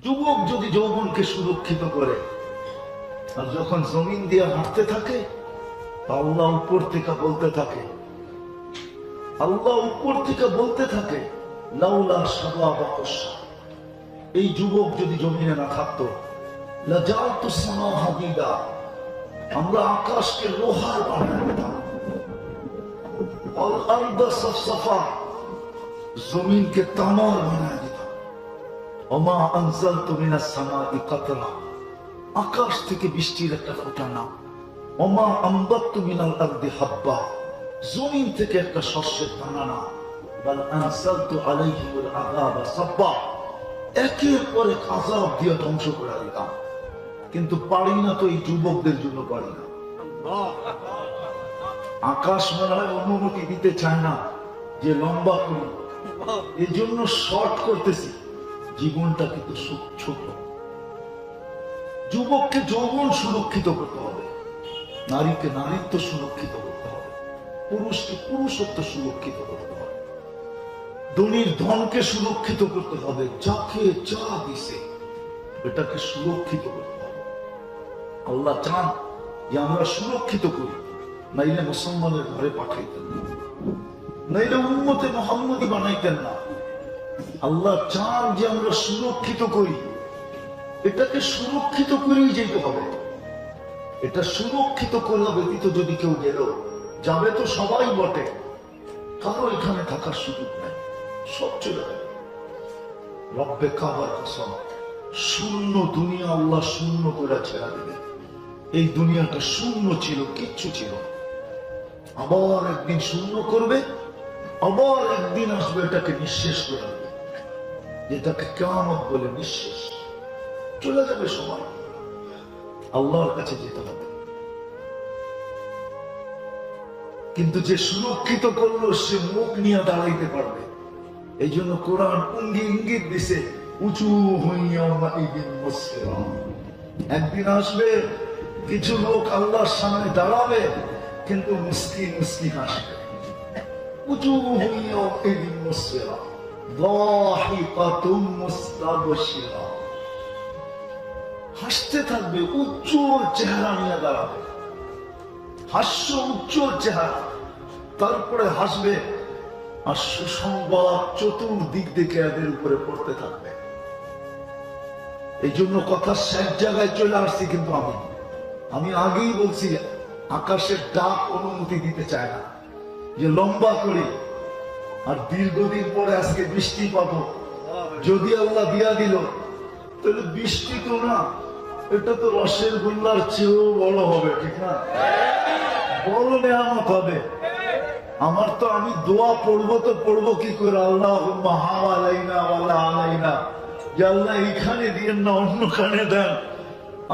যুবক যদি যৌবনকে সুরক্ষিত করে আর যখন জমিন দিয়ে হাঁটতে থাকে, আল্লাহ উপর থেকে বলতে থাকে, আল্লাহ উপর থেকে বলতে থাকে, লাউলা শাবাব আকশা, এই যুবক যদি জমিনে না থাকতো, লাজালতু সামা হাদিদা, আমরা আকাশকে লোহার বানিয়ে দিতাম, আর আরদা সাফসাফা, জমিনকে তামার বানিয়ে দিতাম, ওমা আনজালতু মিনাস সামাই কাতরা, আকাশ থেকে বৃষ্টির একটা ফোঁটা না, ওমা আমবাততু মিনাল আরদি হাব্বা, জমিন থেকে একটা শস্যের দানা না, বাল আনসালতু আলাইহিমুল আযাবা সাব্বা, একের পর এক আযাব দিয়ে ধ্বংস করে দিতাম। কিন্তু পারি না তো, এই যুবকদের জন্য পারি না। আকাশ মনে হয় অনুমতি দিতে চায় না যে লম্বা করি, এই জন্য শর্ট করতেছি। জীবনটা কিন্তু ছোট। যুবককে যৌবন সুরক্ষিত করতে হবে, নারীকে নারীত্ব সুরক্ষিত করতে হবে, পুরুষকে পুরুষত্ব সুরক্ষিত করতে হবে, ধনীর ধনকে সুরক্ষিত করতে হবে, যাকে যা দিছে এটাকে সুরক্ষিত করতে হবে। আল্লাহ চান যে আমরা সুরক্ষিত করি, নাইলে মুসলমানের ঘরে পাঠাইতেন না, নাইলে উম্মতে মুহাম্মদী বানাইতেন না। আল্লাহ চান যে আমরা সুরক্ষিত করি, এটাকে সুরক্ষিত করেই যেতে হবে। এটা সুরক্ষিত করা ব্যতীত যদি কেউ গেল, যাবে তো সবাই বটে, কারো এখানে থাকার সুযোগ নাই, সব চলে যাবে। রব্বে কাবার কসম, শূন্য দুনিয়া আল্লাহ শূন্য করে ছেড়া দেবে। এই দুনিয়াটা শূন্য ছিল, কিচ্ছু ছিল, আবার একদিন শূন্য করবে, আবার একদিন আসবে এটাকে নিঃশেষ করে দেবে, যেটাকে কিয়ামত বলে নিঃশেষ। চলে যাবে সময়, আল্লাহর কাছে যেতে হবে। কিন্তু যে সুরক্ষিত করলো সে মুখ নিয়ে দাঁড়াইতে পারবে। এই জন্য কোরআন ইঙ্গিত দিছে, উঁচু হইয়া একদিন আসবে, কিছু লোক আল্লাহর সামনে দাঁড়াবে, কিন্তু মুস্কি মুস্কি হাসবে। উঁচু হইয়া হাসতে থাকবে, উজ্জ্বল চেহারা নিয়ে দাঁড়াবে, হাস্য উজ্জ্বল চেহারা, তারপরে হাসবে, আর সুসংবাদ চতুর্দিক থেকে এদের উপরে পড়তে থাকবে। এই জন্য কথা শেষ জায়গায় চলে আসছি, কিন্তু আমি আগেই বলছি, আকাশের ডাক অনুমতি দিতে চায় না যে লম্বা করি আর দীর্ঘদিন পরে আজকে বৃষ্টি পাবো। যদি আল্লাহ দিয়া দিল, তাহলে বৃষ্টি তো না, এটা তো রসের গোল্লার চেয়েও বড় হবে, ঠিক না? বড় নেয়ামত হবে। আমার তো, আমি দোয়া পড়বো তো পড়বো কি করে, আল্লাহুম্মা হাওয়ালাইনা ওয়ালা আলাইনা, যে আল্লাহ এইখানে দিয়েন না, অন্যখানে দেন।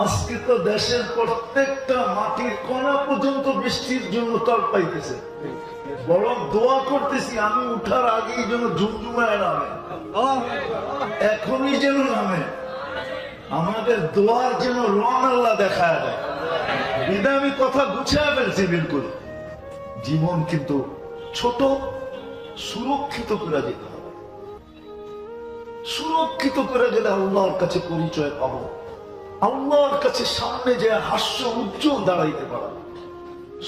আজকে তো দেশের প্রত্যেকটা মাটির কণা পর্যন্ত বৃষ্টির জন্য তল পাইতেছে। বরং দোয়া করতেছি আমি উঠার আগেই যেন ঝুমঝুমায় নামে, এখনই যেন নামে। আমাদের দোয়ার যেন রং আল্লাহ দেখায় দেয়। বিদায় আমি কথা গুছিয়ে ফেলছি বিলকুল। জীবন কিন্তু ছোট, সুরক্ষিত করে যেতে হবে। সুরক্ষিত করে গেলে আল্লাহর কাছে পরিচয় পাবো, আল্লাহর কাছে সামনে যে হাস্য উজ্জ্বল দাঁড়াইতে পারো,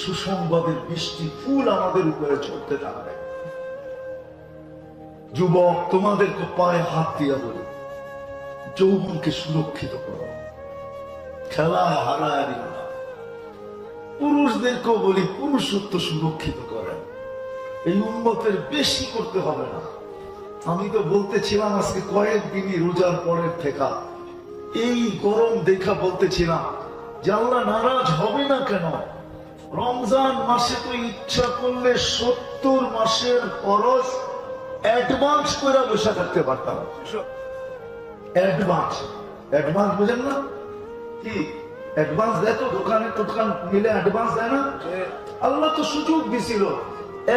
সুসংবাদের বৃষ্টি ফুল আমাদের উপরে চলতে থাকবে। যুবক, তোমাদেরকে পায়ে হাত দিয়া বলি, যৌবনকে সুরক্ষিত করো, খেলায় হারায় দিও না। পুরুষদেরকেও বলি, পুরুষত্ব সুরক্ষিত করেন। এই উম্মতের বেশি করতে হবে না। আমি তো বলতেছিলাম আজকে কয়েকদিনই রোজার পরের থেকে, এই গরম দেখা বলতেছিলাম যে আল্লাহ নারাজ হবে না কেন? রমজান মাসে তো ইচ্ছা করলে 70 মাসের খরচ অ্যাডভান্স করে বসে থাকতে পারতাম। অ্যাডভান্স বুঝেন না কি? অ্যাডভান্স দেয় তো, দোকানে টোকান মিলে অ্যাডভান্স দেয় না? আল্লাহ তো সুযোগ দিছিল,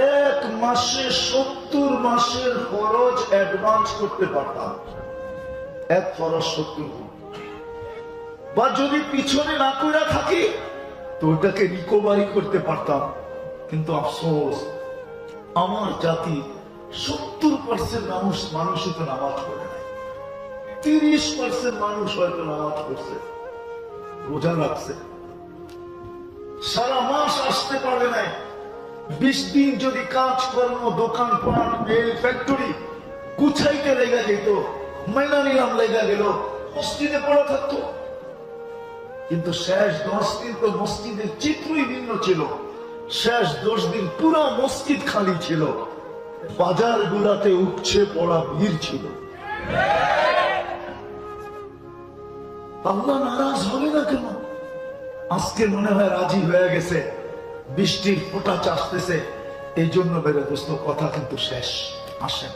1 মাসে 70 মাসের খরচ অ্যাডভান্স করতে পারতাম। এক খরচ 70, বা যদি পিছনে না করে থাকি তো ওটাকে রিকভারি করতে পারতাম। কিন্তু আফসোস, আমার জাতি 70% মানুষই তো নামাজ পড়ে নাই। 30% মানুষ হয়তো নামাজ পড়ছে, রোজা রাখছে, সারা মাস আসতে পারে নাই। 20 দিন যদি কাজকর্ম, দোকান পাট, মিল, ফ্যাক্টরি গুছাইতে লেগে যেত, মাইনা নিলাম লেগে গেল, মসজিদে পড়া থাকতো। কিন্তু শেষ 10 দিন তো মসজিদের চিত্রই ভিন্ন ছিল। শেষ 10 দিন পুরো মসজিদ খালি ছিল, বাজার গুলাতে উপচে পড়া ভিড় ছিল। আল্লাহ নারাজ হবে না কেন? আজকে মনে হয় রাজি হয়ে গেছে, বৃষ্টির ফোঁটা চাষতেছে, এই জন্য বেড়ে দোস্ত কথা কিন্তু শেষ। আসেন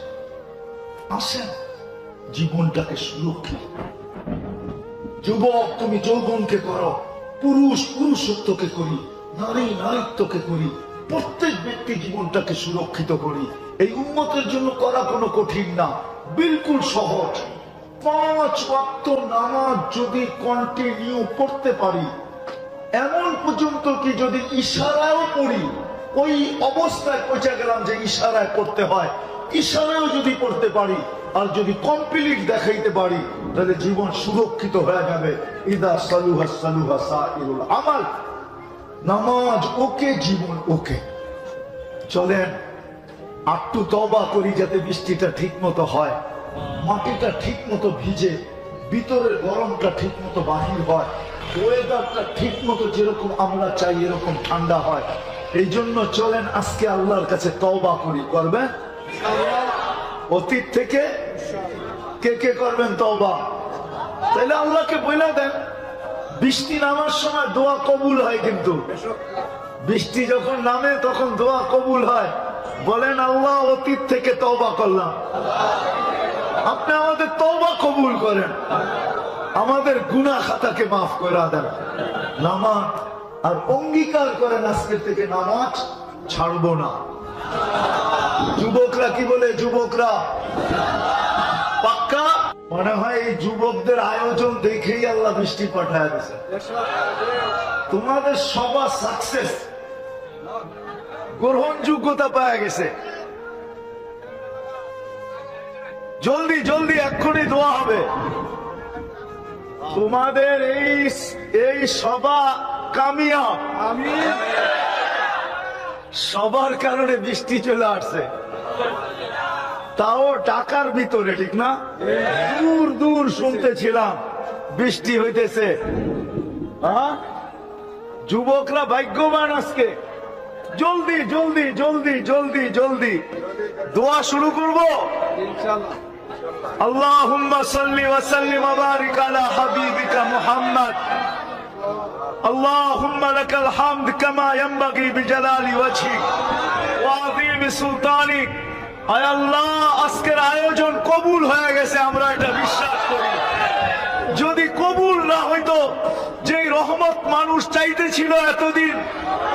আসেন, জীবনটাকে সুরক্ষিত। যুবক তুমি যৌবনকে করো, পুরুষ পুরুষত্বকে করি, নারী নারীত্বকে করি, প্রত্যেক ব্যক্তি জীবনটাকে সুরক্ষিত করি। এই উম্মতের জন্য করা কোনো কঠিন না, বিলকুল সহজ। 5 ওয়াক্ত নামাজ যদি কন্টিনিউ পড়তে পারি, এমন পর্যন্ত কি যদি ইশারাও পড়ি, ওই অবস্থায় পৌঁছে গেলাম যে ইশারায় পড়তে হয়, ইশারাও যদি পড়তে পারি আর যদি কমপ্লিট দেখাইতে পারি, তাহলে জীবন সুরক্ষিত হয়ে যাবে। ইদা সালুহা সালুহা সাইরুল আমাল। নামাজ ওকে, জীবন ওকে। চলেন একটু তওবা করি, যাতে বৃষ্টিটা ঠিক মতো হয়, মাটিটা ঠিক মতো ভিজে, ভিতরের গরমটা ঠিক মতো বাহির হয়, ওয়েদারটা ঠিক মতো যেরকম আমরা চাই এরকম ঠান্ডা হয়। এই জন্য চলেন আজকে আল্লাহর কাছে তওবা করি। করবেন? অতীত থেকে কে কে করবেন তওবা? তাহলে আল্লাহকে বলে দেন, বৃষ্টি নামার সময় দোয়া কবুল হয়। কিন্তু বৃষ্টি যখন নামে তখন দোয়া কবুল হয়। বলেন, আল্লাহ অতীত থেকে তওবা করলাম, আপনি আমাদের তওবা কবুল করেন, আমাদের গুনাহ খাতাকে মাফ করে দেন। নামাজ আর অঙ্গীকার করেন আজকের থেকে নামাজ ছাড়বো না। যুবকরা কি বলে? যুবকরা পাক্কা? মনে হয় এই যুবকদের আয়োজন দেখেই আল্লাহ বৃষ্টি পাঠায় দিয়েছে। তোমাদের সবার সাকসেস, গ্রহণযোগ্যতা পাওয়া গেছে। জলদি জলদি এক্ষুনি দোয়া হবে। তোমাদের এই সভা কামিয়াব। আমিন। সবার কারণে বৃষ্টি চলে আসছে, তাও ঢাকার ভিতরে, ঠিক না? দূর দূর শুনতেছিলাম বৃষ্টি হইতেছে। যুবকরা ভাগ্যবান আজকে। জলদি জলদি জলদি জলদি জলদি দোয়া শুরু করব। আল্লাহুম্মা সাল্লি ওয়া সাল্লিম ওয়া বারিক আলা হাবিবিকা মুহাম্মদ। আল্লাহুম্মা লাকাল হামদ কামা ইয়ানবাগি বিজালালি ওয়াজহিক ওয়া আযীমি সুলতানিক। আয় আল্লাহ, আজকের আয়োজন কবুল হয়ে গেছে, আমরা এটা বিশ্বাস করি। যদি কবুল না হইতো, যে রহমত মানুষ চাইতেছিল এতদিন,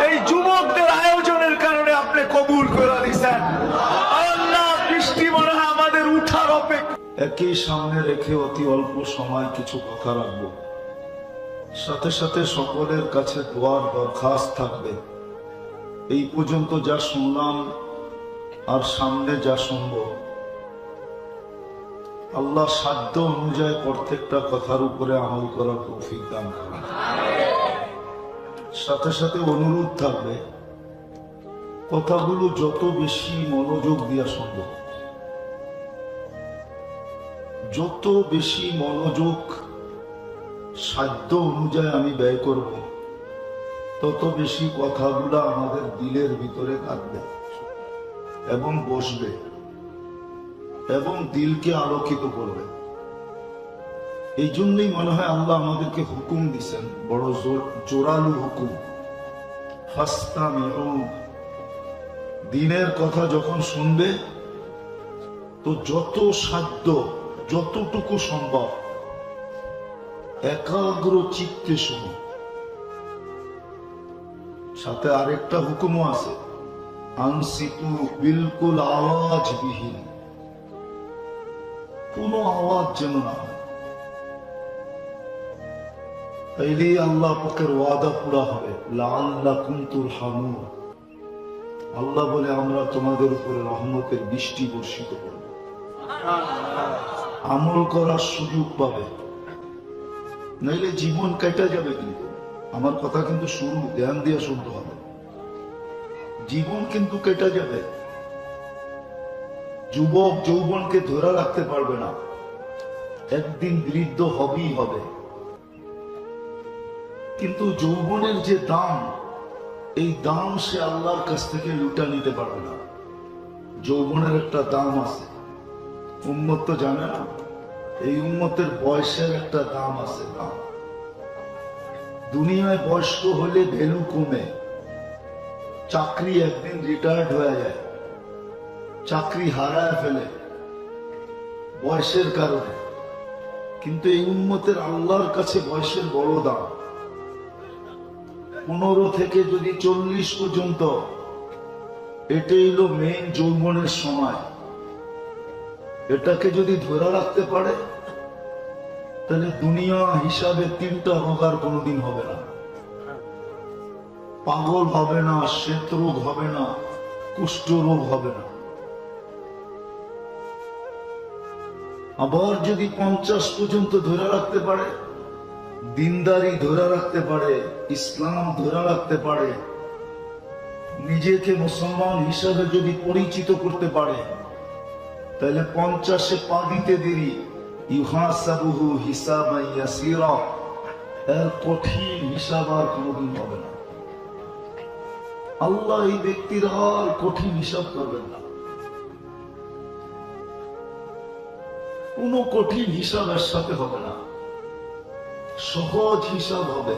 এই যুবকদের আয়োজনের কারণে আপনি কবুল করে দিয়েছেন। আল্লাহ, বৃষ্টি মনে হয় আমাদের উঠার অপেক্ষা। একই সামনে রেখে অতি অল্প সময় কিছু কথা রাখবো, সাথে সাথে সকলের কাছে দোয়ার দরখাস্ত থাকবে। এই পর্যন্ত যা শুনলাম আর সামনে যা শুনব, আল্লাহ সাধ্য অনুযায়ী প্রত্যেকটা কথার উপরে আমল করার তৌফিক দান করেন। সাথে সাথে অনুরোধ থাকবে, কথাগুলো যত বেশি মনোযোগ দিয়া শুনব, যত বেশি মনোযোগ সাধ্য অনুযায়ী আমি ব্যয় করব, তত বেশি কথাগুলো আমাদের দিলের ভিতরে কাটবে এবং বসবে এবং দিলকে আলোকিত করবে। এই জন্যই মনে হয় আল্লাহ আমাদেরকে হুকুম দিচ্ছেন, বড় জোরালো হুকুম, ফাসতামিউ। দিনের কথা যখন শুনবে, তো যত সাধ্য, যতটুকু সম্ভব একাগ্র চিত্তে শুনো। সাথে আরেকটা হুকুমও আছে, আনসিতু, বিলকুল আওয়াজবিহীন, কোনো আওয়াজ যেন না হয়। তাইলেই আল্লাহ পাকের ওয়াদা পুরা হবে, লাআল্লাকুম তুরহামুন। আল্লাহ বলে, আমরা তোমাদের উপরে রহমতের বৃষ্টি বর্ষিত করব। আমল করার সুযোগ পাবে, নইলে জীবন কেটে যাবে। কিন্তু আমার কথা কিন্তু শুরু ধ্যান দিয়ে শুনতে হবে, জীবন কিন্তু কেটে যাবে। যুবক যৌবনকে ধরে রাখতে পারবে না, একদিন বৃদ্ধ হবেই হবে। কিন্তু যৌবনের যে দাম, এই দাম সে আল্লাহর কাছ থেকে লুটা নিতে পারবে না। যৌবনের একটা দাম আছে, উম্মত তো জানে না। এই উম্মতের বয়সের একটা দাম আছে, দাম। দুনিয়ায় বয়স্ক হলে ভ্যালু কমে, চাকরি একদিন রিটায়ার্ড হয়ে যায়, চাকরি হারায় ফেলে বয়সের কারণে। কিন্তু এই উম্মতের আল্লাহর কাছে বয়সের বড় দাম। 15 থেকে যদি 40 পর্যন্ত, এটাই হলো মেইন যৌবনের সময়। এটাকে যদি ধরে রাখতে পারে, তাহলে দুনিয়া হিসাবে 3টা রোগ আর কোনোদিন হবে না। পাগল হবে না, শ্বেত রোগ হবে না, কুষ্ঠ রোগ হবে না। আবার যদি 50 পর্যন্ত ধরে রাখতে পারে, দিনদারি ধরে রাখতে পারে, ইসলাম ধরে রাখতে পারে, নিজেকে মুসলমান হিসাবে যদি পরিচিত করতে পারে, তাহলে 50-এ পা দিতে দেরি। ইউহাসাবুহু হিসাবান ইয়াসীরা, এর কঠিন হিসাব আর কোনোদিন হবে না। আল্লাহ এই ব্যক্তির আর কঠিন হিসাব করবেন না। কোন কঠিন হিসাব এর সাথে হবে না, সহজ হিসাব হবে।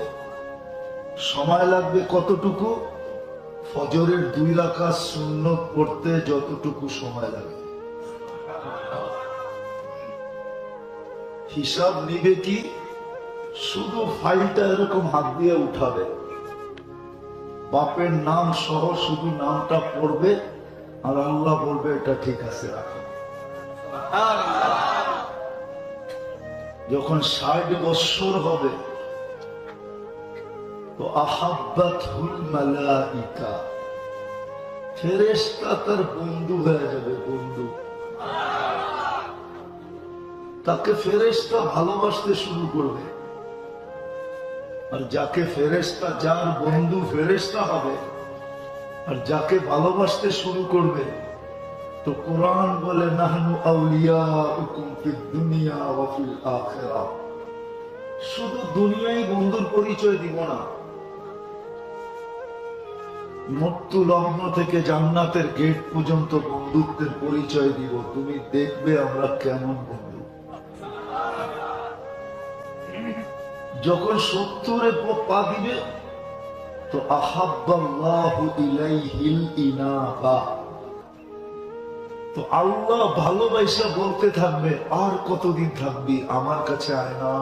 সময় লাগবে কতটুকু? ফজরের 2 রাকাত সুন্নত পড়তে যতটুকু সময় লাগে। হিসাব নিবে কি? শুধু ফাইলটা এরকম হাত দিয়ে উঠাবে, বাপের নাম সহ শুধু নামটা পড়বে, আর আল্লাহ বলবে এটা ঠিক আছে, রাখো। যখন 60 বছর হবে, তো আহাব্বাতুল মালাইকা, ফেরেশতা তার বন্ধু হয়ে যাবে, বন্ধু। তাকে ফেরেশতা ভালোবাসতে শুরু করবে। আর যাকে ফেরেশতা, যার বন্ধু ফেরেশতা হবে, আর যাকে ভালোবাসতে শুরু করবে, তো কোরআন বলে নাহনু আউলিয়াউকুম ফিদ দুনিয়া ওয়া ফিল আখিরাহ। শুধু দুনিয়ায় বন্ধুর পরিচয় দিব না, মৃত্যু লগ্ন থেকে জান্নাতের গেট পর্যন্ত বন্ধুত্বের পরিচয় দিব। তুমি দেখবে আমরা কেমন বন্ধু। যখন 70-এ পা দিবে, তো আহাব্বাল্লাহু ইলাইহিল ইনাবা, তো আল্লাহ ভালোবাসা বলতে থাকবে, আর কতদিন থাকবি আমার কাছে, আয় না।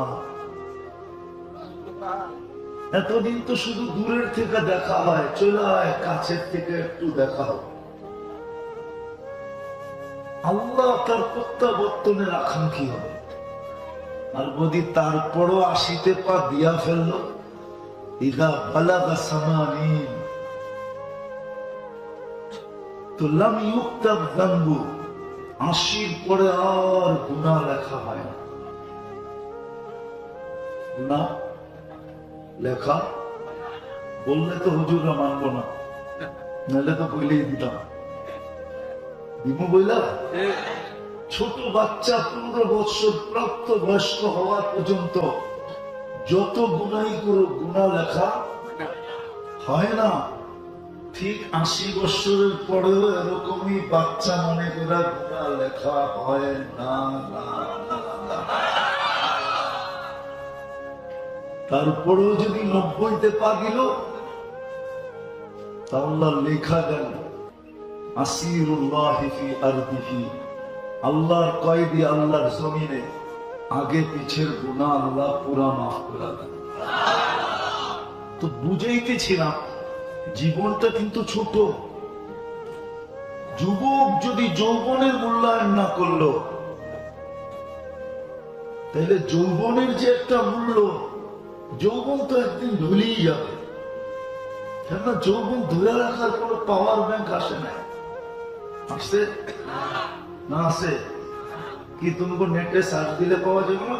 এতদিন তো শুধু দূরের থেকে দেখা হয়, চলে আয়, কাছের থেকে একটু দেখা হয়। আল্লাহ তার প্রত্যাবর্তনের আকাঙ্ক্ষী হবে। আর যদি তারপরও 80-তে পা দিয়া ফেলল, ইদা বালাগা সামানিন, তো লাম ইউক্তাব যানবু, 80-র পরে আর গুনাহ লেখা হয় না। গুনাহ লেখা বললে তো হুজুররা মানবো না, নাহলে তো বইলেই দিতাম। দিমু বইলা? ছোট বাচ্চা 15 বছর প্রাপ্ত বয়স্ক হওয়া পর্যন্ত যত গুনাই করো, গুনাহ লেখা হয় না। ঠিক 80 বছরের পরেও এরকমই বাচ্চা মনে করে গুনাহ লেখা হয় না। তারপরেও যদি 90-তে পা দিল, তাহলে লেখা গেল আসিরুল্লাহি ফি আরদিহি, আল্লাহর কয়েদি আল্লাহর জমিনে, আগে পিছের গুনাহ আল্লাহ পুরা মাফ করে দেন। তো বুঝাইতেছিলাম, জীবনটা কিন্তু ছোট। যুবক যদি যৌবনের মূল্যায়ন না করলো, তাহলে যৌবনের যে একটা মূল্য, যৌবন তো একদিন ভুলেই যাবে। কেননা যৌবন ধরে রাখার কোনো পাওয়ার ব্যাংক আসে না। আসে না? আসে? কি তুমি নেটে সার্চ দিলে পাওয়া যাবে না?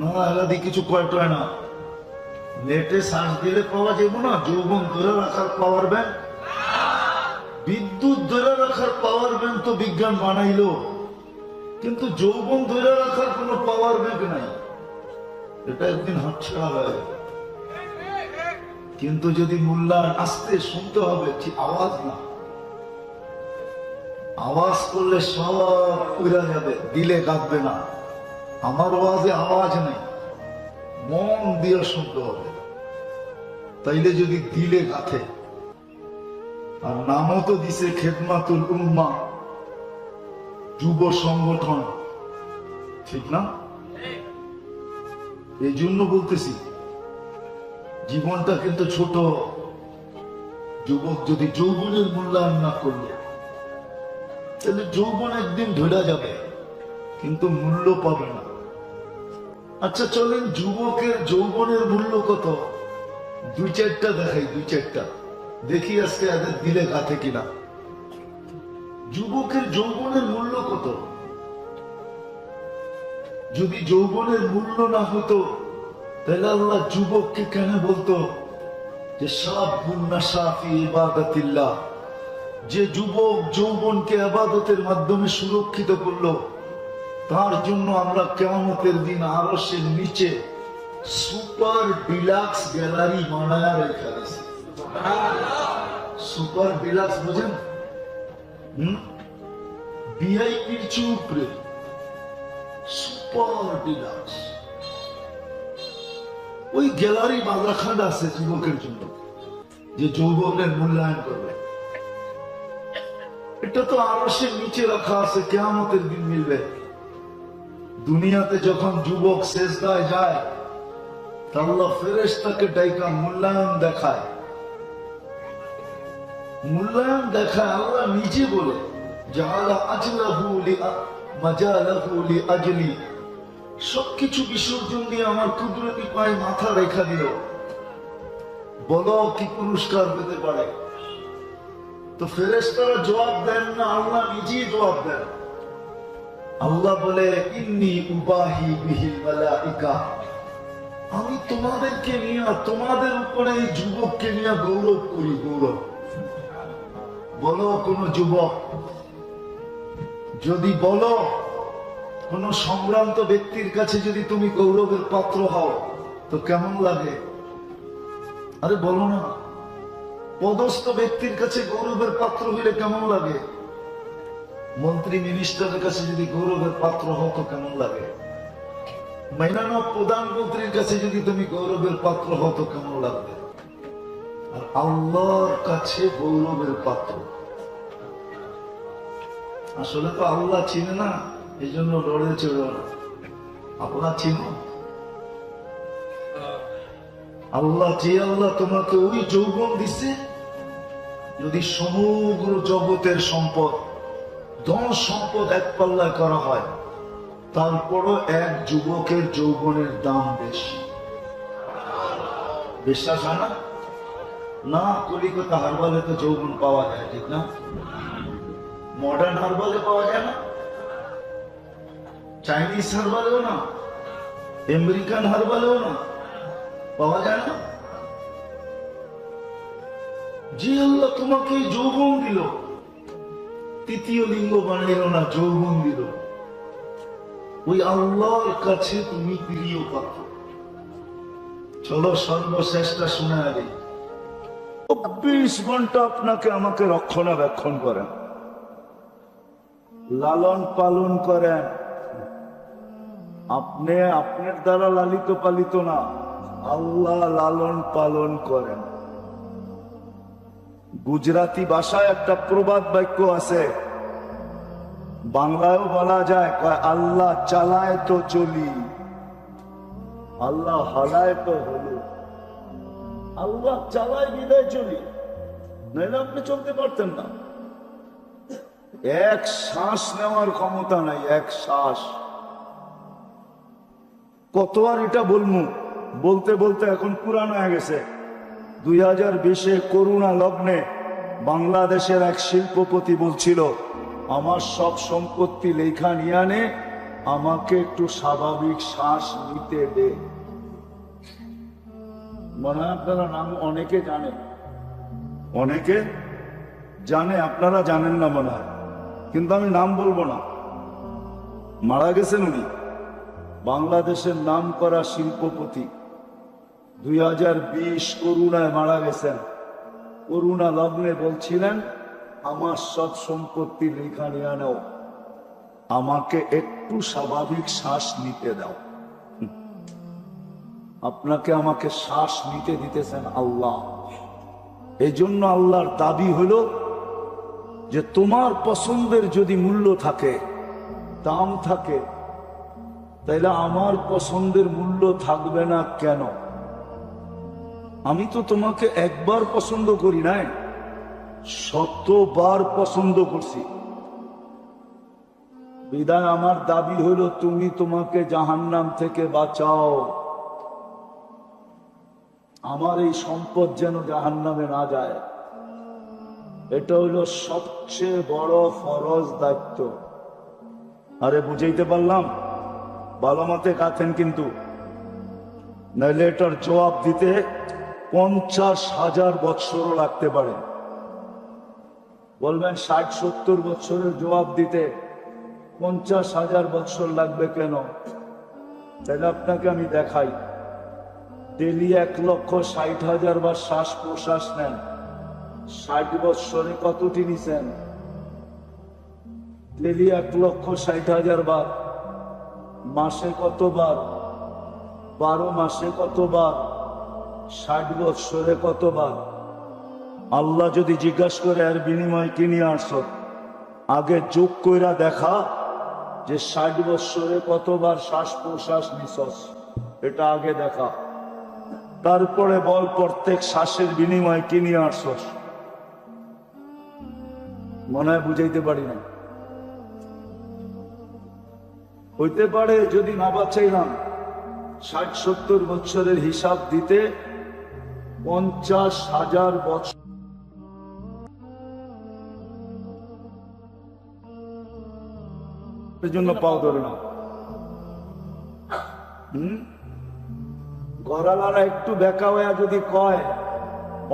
না, আলাদি কিছু কয়টা না, নেটে সার্চ দিলে পাওয়া যাবে না। যৌবন ধরে রাখার পাওয়ার ব্যাংক, বিদ্যুৎ ধরে রাখার পাওয়ার ব্যাংক তো বিজ্ঞান বানাইলো, কিন্তু যৌবন ধরে রাখার কোনো পাওয়ার ব্যাংক নাই। এটা একদিন হাতছাড়া হয়ে যাবে। কিন্তু যদি মূল্যায়ন আসতে শুনতে হবে, ঠিক আওয়াজ না, আওয়াজ করলে সব উড়ে যাবে, দিলে গাঁথবে না। আমার আওয়াজে আওয়াজ নেই, মন দিয়ে শুনতে হবে। তাইলে যদি দিলে গাঁথে, আর নামও তো দিছে খেদমাতুল উম্মাহ, যুব সংগঠন, ঠিক না? এই জন্য বলতেছি জীবনটা কিন্তু ছোট। যুবক যদি যৌবনের মূল্যায়ন না করলো, তাহলে যৌবন একদিন ধরা যাবে, কিন্তু মূল্য পাবে না। আচ্ছা চলেন, যুবকের যৌবনের মূল্য কত? দুই চারটা দেখাই, দুই চারটা দেখি আজকে এদের দিলে গাথে কিনা। যুবকের যৌবনের মূল্য কত? যদি যৌবনের মূল্য না হতো, তাহলে আল্লাহ যুবককে কেন বলতো যে শাবুন নাশা ফি ইবাদাতিল্লাহ? যে যুবক যৌবনকে ইবাদতের মাধ্যমে সুরক্ষিত করলো, তার জন্য আমরা কিয়ামতের দিন আরশের নিচে সুপার ডিলাক্স গ্যালারি বানায়া রেখে দিয়েছি। সুপার ডিলাক্স বুঝেন? ভিআইপির চেয়ে উপরে সুপার ডিলাক্স ওই গ্যালারি বাজারখান্ড আছে যুবকের জন্য, যে যৌবনের মূল্যায়ন করবে। এটা তো আরশের নিচে রাখা আছে, কিয়ামতের দিন মিলবে। দুনিয়াতে যখন যুবক সেজদায় যায়, আল্লাহ ফেরেশতাকে ডাইকা মূল্যায়ন দেখায়, মূল্যায়ন দেখায়। আল্লাহ নিজে বলে জাআলা আজলাহু মাজালাহু লিআজলি, সবকিছু বিসর্জন দিয়ে আমার কুদরতি পায়ে মাথা রেখা দিল, বলো কি পুরস্কার পেতে পারে? তো ফেরেশতারা জবাব দেন না, আল্লাহ নিজেই জবাব দেন। আল্লাহ বলে ইন্নী উবাহি বিহিল মালাইকা, আমি তোমাদেরকে নিয়ে, তোমাদের উপরে এই যুবককে নিয়ে গৌরব করি, গৌরব। বলো কোন যুবক যদি, বলো কোন সম্ভ্রান্ত ব্যক্তির কাছে যদি তুমি গৌরবের পাত্র হও, তো কেমন লাগে? আরে বলো না, পদস্থ ব্যক্তির কাছে গৌরবের পাত্র হইলে কেমন লাগে? মন্ত্রী মিনিস্টারের কাছে যদি গৌরবের পাত্র হও, তো কেমন লাগে? মাইনানো প্রধানমন্ত্রীর কাছে যদি তুমি গৌরবের পাত্র হও, তো কেমন লাগবে? আর আল্লাহর কাছে গৌরবের পাত্র। আসলে তো আল্লাহ চিনে না, এই জন্য লড়ে চড়ো না। আল্লাহ চিনো, আল্লাহ যে আল্লাহ তোমাকে ওই যৌবন দিছে, যদি সমগ্র জগতের সম্পদ, ধন সম্পদ এক পাল্লায় করা হয়, তারপরও এক যুবকের যৌবনের দাম বেশি। বিশ্বাস হয় না? না, কলিকাতা হারবালে তো যৌবন পাওয়া যায়, ঠিক না? মডার্ন হারবালে পাওয়া যায় না, চাইনিজ হারবালেও না, আমেরিকান হারবালেও না, পাওয়া যায় না। যে আল্লাহ তোমাকে যৌবন দিল, তৃতীয় লিঙ্গ বানাইল না, যৌবন দিল, ওই আল্লাহর কাছে তুমি প্রিয় পাত্র। চলো সর্বশ্রেষ্ঠ শুনে আগে 24 ঘন্টা আপনাকে আমাকে রক্ষণাবেক্ষণ করেন, লালন পালন করেন। আপনি আপনার দ্বারা লালিত পালিত না, আল্লাহ লালন পালন করেন। গুজরাটি ভাষায় একটা প্রবাদ বাক্য আছে, বাংলায়ও বলা যায়, আল্লাহ চালায় তো চলি, আল্লাহ হালায় তো হলো। আল্লাহ চালায় বিদায় চলি, নইলে আপনি চলতে পারতেন না। এক শ্বাস নেওয়ার ক্ষমতা নাই, এক শ্বাস। কত আর এটা বলবো, বলতে বলতে এখন পুরানো হয়ে গেছে। 2020 করোনা লগ্নে বাংলাদেশের এক শিল্পপতি বলছিল, আমার সব সম্পত্তি লেখা নিয়ে আনে, আমাকে একটু স্বাভাবিক শ্বাস নিতে দে। মনে হয় আপনারা নাম অনেকে জানেন, অনেকে জানে, আপনারা জানেন না মনে হয়, কিন্তু আমি নাম বলবো না। মারা গেছেন উনি, বাংলাদেশের নাম করা শিল্পপতি। 2020 করোনায় মারা গেছেন। করোনা লগ্নে বলছিলেন, আমার সব সম্পত্তি লেখা নিয়ে নাও, আমাকে একটু স্বাভাবিক শ্বাস নিতে দাও। আপনাকে আমাকে শ্বাস নিতে দিতেছেন আল্লাহ। এই জন্য আল্লাহর দাবি হলো যে তোমার পছন্দের যদি মূল্য থাকে, দাম থাকে, তাইলে আমার পছন্দের মূল্য থাকবে না কেন? আমি তো তোমাকে একবার পছন্দ করি নাই, শতবার পছন্দ করছি। বিদায় আমার দাবি হলো তুমি তোমাকে জাহান্নাম থেকে বাঁচাও। আমার এই সম্পদ যেন জাহান্নামে না যায়, এটা হলো সবচেয়ে বড় ফরজ দায়িত্ব। আরে বুঝাইতে পারলাম? ভালো মতে কাঁথেন কিন্তু, নাইলে এটার জবাব দিতে 50,000 বৎসরও লাগতে পারে। বলবেন 60-70 বৎসরের জবাব দিতে 50,000 বৎসর লাগবে কেন? তাহলে আপনাকে আমি দেখাই। ডেলি 1,60,000 বার শ্বাস প্রশ্বাস নেন, 60 বৎসরে কতটি নিছেন? ডেলি 1,60,000 বার। মাসে কতবার? 12 মাসে কতবার? 60 বৎসরে কতবার? আল্লাহ যদি জিজ্ঞাসা করে এর বিনিময় কি নিয়ে আসছো, আগে যোগ কইরা দেখা যে 60 বৎসরে কতবার শ্বাস প্রশ্বাস নিছস, এটা আগে দেখা। তারপরে বল প্রত্যেক শ্বাসের বিনিময় কি নিয়ে আসছস। মনে হয় বুঝাইতে পারি না। হইতে পারে যদি না বাঁচাইলাম 60-70 বৎসরের হিসাব দিতে 50,000 বছর জন্য পাও ধরে না। ঘরালারা একটু বেকা হইয়া যদি কয়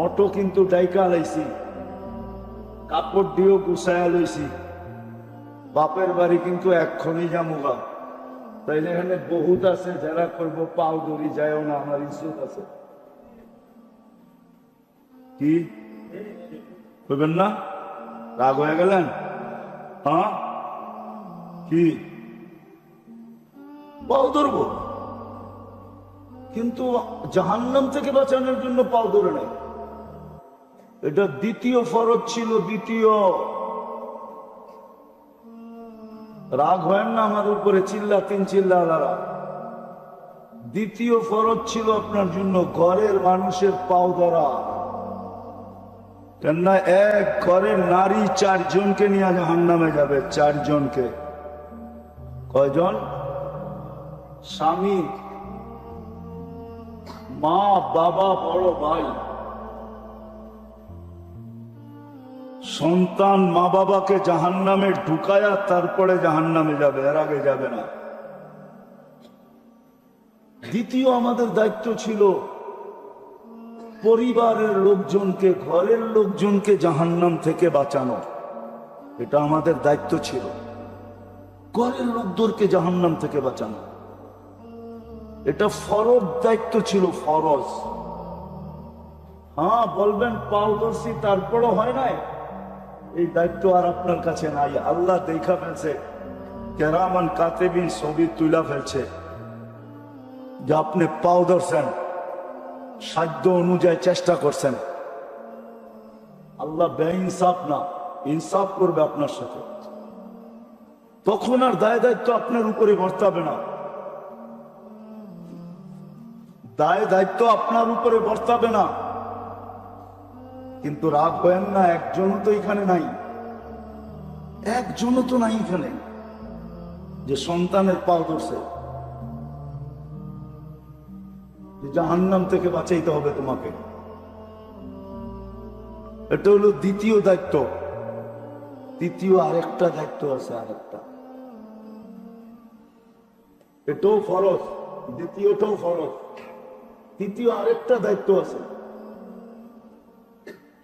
অটো কিন্তু ডাইকা লাইছি, কাপড় দিয়েও গুছাইয়া লইছি, বাপের বাড়ি কিন্তু এক্ষুনি যামুগা, তাইলে এখানে বহুত আছে যারা করবো পাও ধরি যায়ও না, আমার ইজ্জত আছে। কি করবেন না? রাগ হয়ে গেলেন? হ্যাঁ, কি পাও ধরবো, কিন্তু জাহান্নাম থেকে বাঁচানোর জন্য পাও ধরে নাই। এটা দ্বিতীয় ফরজ ছিল, দ্বিতীয়। রাগ হয় না আমার উপরে, চিল্লারা। দ্বিতীয় ফরজ ছিল আপনার জন্য ঘরের মানুষের পাও ধরা। কেননা এক ঘরের নারী 4 জনকে নিয়ে জাহান্নামে যাবে। 4 জনকে। কয়জন? স্বামী, মা, বাবা, বড় ভাই, সন্তান মা বাবাকে জাহান্নামে ঢুকায়া তারপরে জাহান্নামে যাবে, এর আগে যাবে না। দ্বিতীয় আমাদের দায়িত্ব ছিল পরিবারের লোকজনকে, ঘরের লোকজনকে জাহান্নাম থেকে বাঁচানো। এটা আমাদের দায়িত্ব ছিল, ঘরের লোকদেরকে জাহান্নাম থেকে বাঁচানো। এটা ফরজ দায়িত্ব ছিল, ফরজ। হ্যাঁ বলবেন পাও ধরছি তারপরও হয় নাই, এই দায়িত্ব আর আপনার কাছে নাই। আল্লাহ দেখা ফেলছে, কেরামান কাতেবিন ছবি তুলা ফেলছে যে আপনি পাও ধরছেন, সাধ্য অনুযায়ী চেষ্টা করছেন। আল্লাহ বেইনসাফ না, ইনসাফ করবে আপনার সাথে। তখন আর দায় দায়িত্ব আপনার উপরে বর্তাবে না, দায় দায়িত্ব আপনার উপরে বর্তাবে না। কিন্তু রাগ হয়েন না, একজনও তো এখানে নাই, একজনও তো নাই এখানে যে সন্তানের পাও ধরছে, যে জাহান্নাম থেকে বাঁচাইতে হবে তোমাকে। এটা হলো দ্বিতীয় দায়িত্ব। তৃতীয় আরেকটা দায়িত্ব আছে, আরেকটা, এটাও ফরজ, দ্বিতীয়টাও ফরজ, তৃতীয় আরেকটা দায়িত্ব আছে,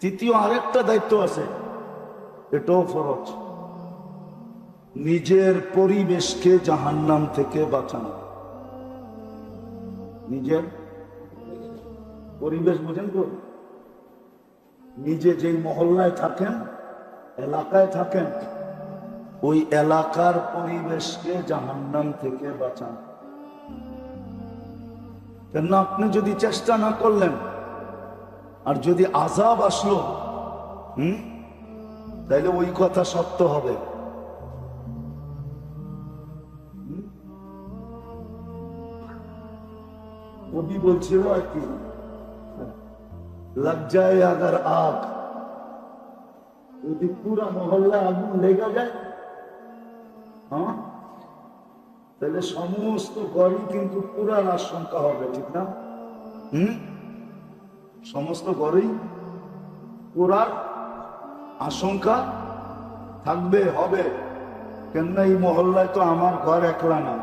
তৃতীয় আরেকটা দায়িত্ব আছে, এটাও ফরজ। নিজের পরিবেশকে জাহান্নাম থেকে বাঁচানো। নিজের পরিবেশ বুঝেন তো? নিজে যেই মহল্লায় থাকেন, এলাকায় থাকেন, ওই এলাকার পরিবেশকে জাহান্নাম থেকে বাঁচান। কেন আপনি যদি চেষ্টা না করলেন, আর যদি আযাব আসলো, তাইলে ওই কথা সত্য হবে। কবি বলছিল আর কি, লগ যায় আগার আগ, যদি পুরা মহল্লা আগুন লেগে যায়, তাহলে সমস্ত ঘরই কিন্তু পুরার আশঙ্কা হবে, ঠিক না? সমস্ত ঘরেই পুরার আশঙ্কা থাকবে, হবে। কেননা এই মহল্লায় তো আমার ঘর একলা না,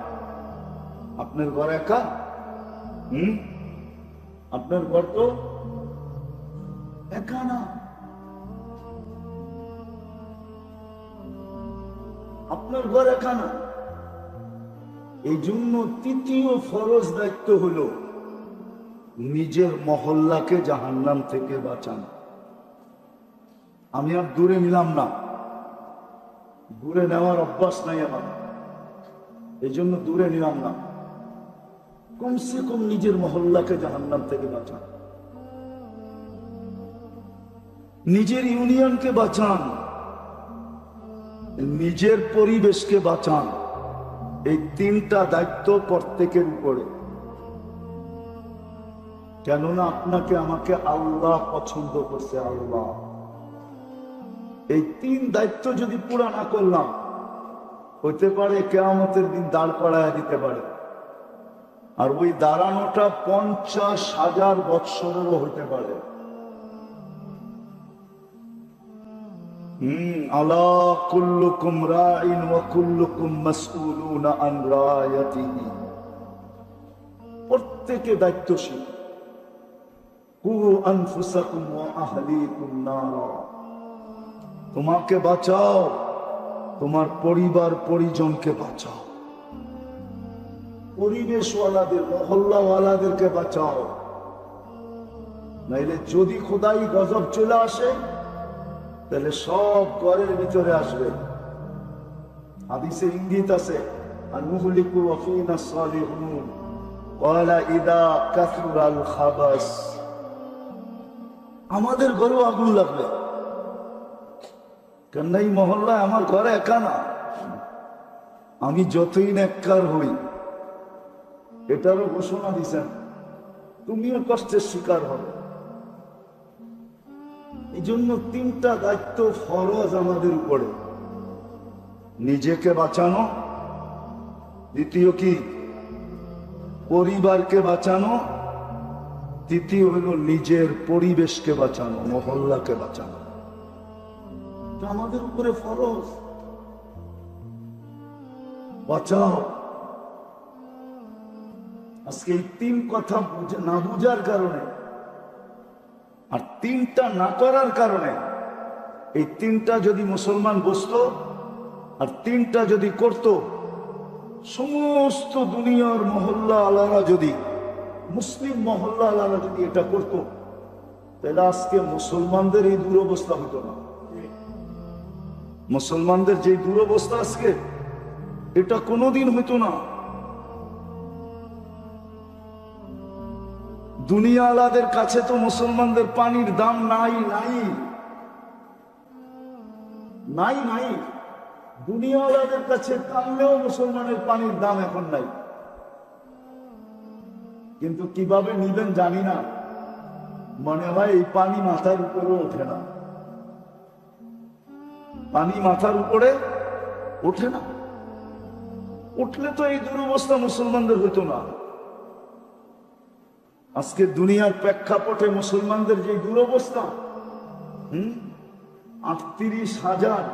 আপনার ঘর একা, আপনার ঘর তো একা না, আপনার ঘর একা না। এই জন্য তৃতীয় ফরজ দায়িত্ব হলো নিজের মহল্লাকে জাহান্নাম থেকে বাঁচানো। আমি আর দূরে নিলাম না, দূরে নেওয়ার অভ্যাস নাই আমার, এই জন্য দূরে নিলাম না। কমসে কম নিজের মহল্লাকে জাহান্নাম থেকে বাঁচান, নিজের ইউনিয়নকে বাঁচান, নিজের পরিবেশকে বাঁচান। এই তিনটা দায়িত্ব প্রত্যেকের উপরে। কেননা আপনাকে আমাকে আল্লাহ পছন্দ করছে, আল্লাহ। এই তিন দায়িত্ব যদি পুরা না করলাম, হইতে পারে কিয়ামতের দিন দাঁড় করায় দিতে পারে, আর ওই দাঁড়ানোটা 50,000 বৎসরেরও হইতে পারে। আলা কুল্লুকুম রাইন ওয়া কুল্লুকুম মাসউলুনা আন রায়াতিহি। প্রত্যেকে দায়িত্বশীল। কু আনফুসাকুম ওয়া আহলিকুম নারা। তোমাকে বাঁচাও, তোমার পরিবার পরিজনকে বাঁচাও, পরিবেশওয়ালাদের, মহল্লাওয়ালাদেরকে বাঁচাও। নাইলে যদি খোদাই গজব চলে আসে, তাহলে সব ঘরের ভিতরে আসবে। হাদিসে ইঙ্গিত আছে, আনুহলিকু ওয়া ফীনা সালিহুন ক্বালা ইদা কাসুরাল খাবাস। আমাদের ঘরেও আগুন লাগবে, কেন এই মহল্লায় আমার ঘরে একা না। আমি যতই নেককার হই, এটারও ঘোষণা দিছেন, তুমিও কষ্টের শিকার হবে। এই জন্য তিনটা দায়িত্ব ফরজ আমাদের উপরে। নিজেকে বাঁচানো, দ্বিতীয় কি পরিবারকে বাঁচানো, তৃতীয় হলো নিজের পরিবেশকে বাঁচানো, মহল্লাকে বাঁচানো। আমাদের উপরে ফরজ। বাঁচাও। আজকে এই তিন কথা না বুঝার কারণে আর তিনটা না করার কারণে, এই তিনটা যদি মুসলমান বুঝতো আর তিনটা যদি করত, সমস্ত দুনিয়ার মহল্লা আলারা যদি, মুসলিম মহল্লা আলারা যদি এটা করত, তাহলে আজকে মুসলমানদের এই দুরবস্থা হতো না। মুসলমানদের যে দুরবস্থা আজকে, এটা কোনোদিন হইতো না। দুনিয়াওয়ালাদের কাছে তো মুসলমানদের পানির দাম নাই নাই নাই নাই। দুনিয়াওয়ালাদের কাছে টানলেও মুসলমানের পানির দাম এখন নাই। কিন্তু কিভাবে নিবেন জানি না, মনে হয় এই পানি মাথার উপরে ওঠে না, পানি মাথার উপরে ওঠে না। উঠলে তো এই দুরবস্থা মুসলমানদের হইতো না। আজকে দুনিয়ার প্রেক্ষাপটে মুসলমানদের যে দুরবস্থা, 38,000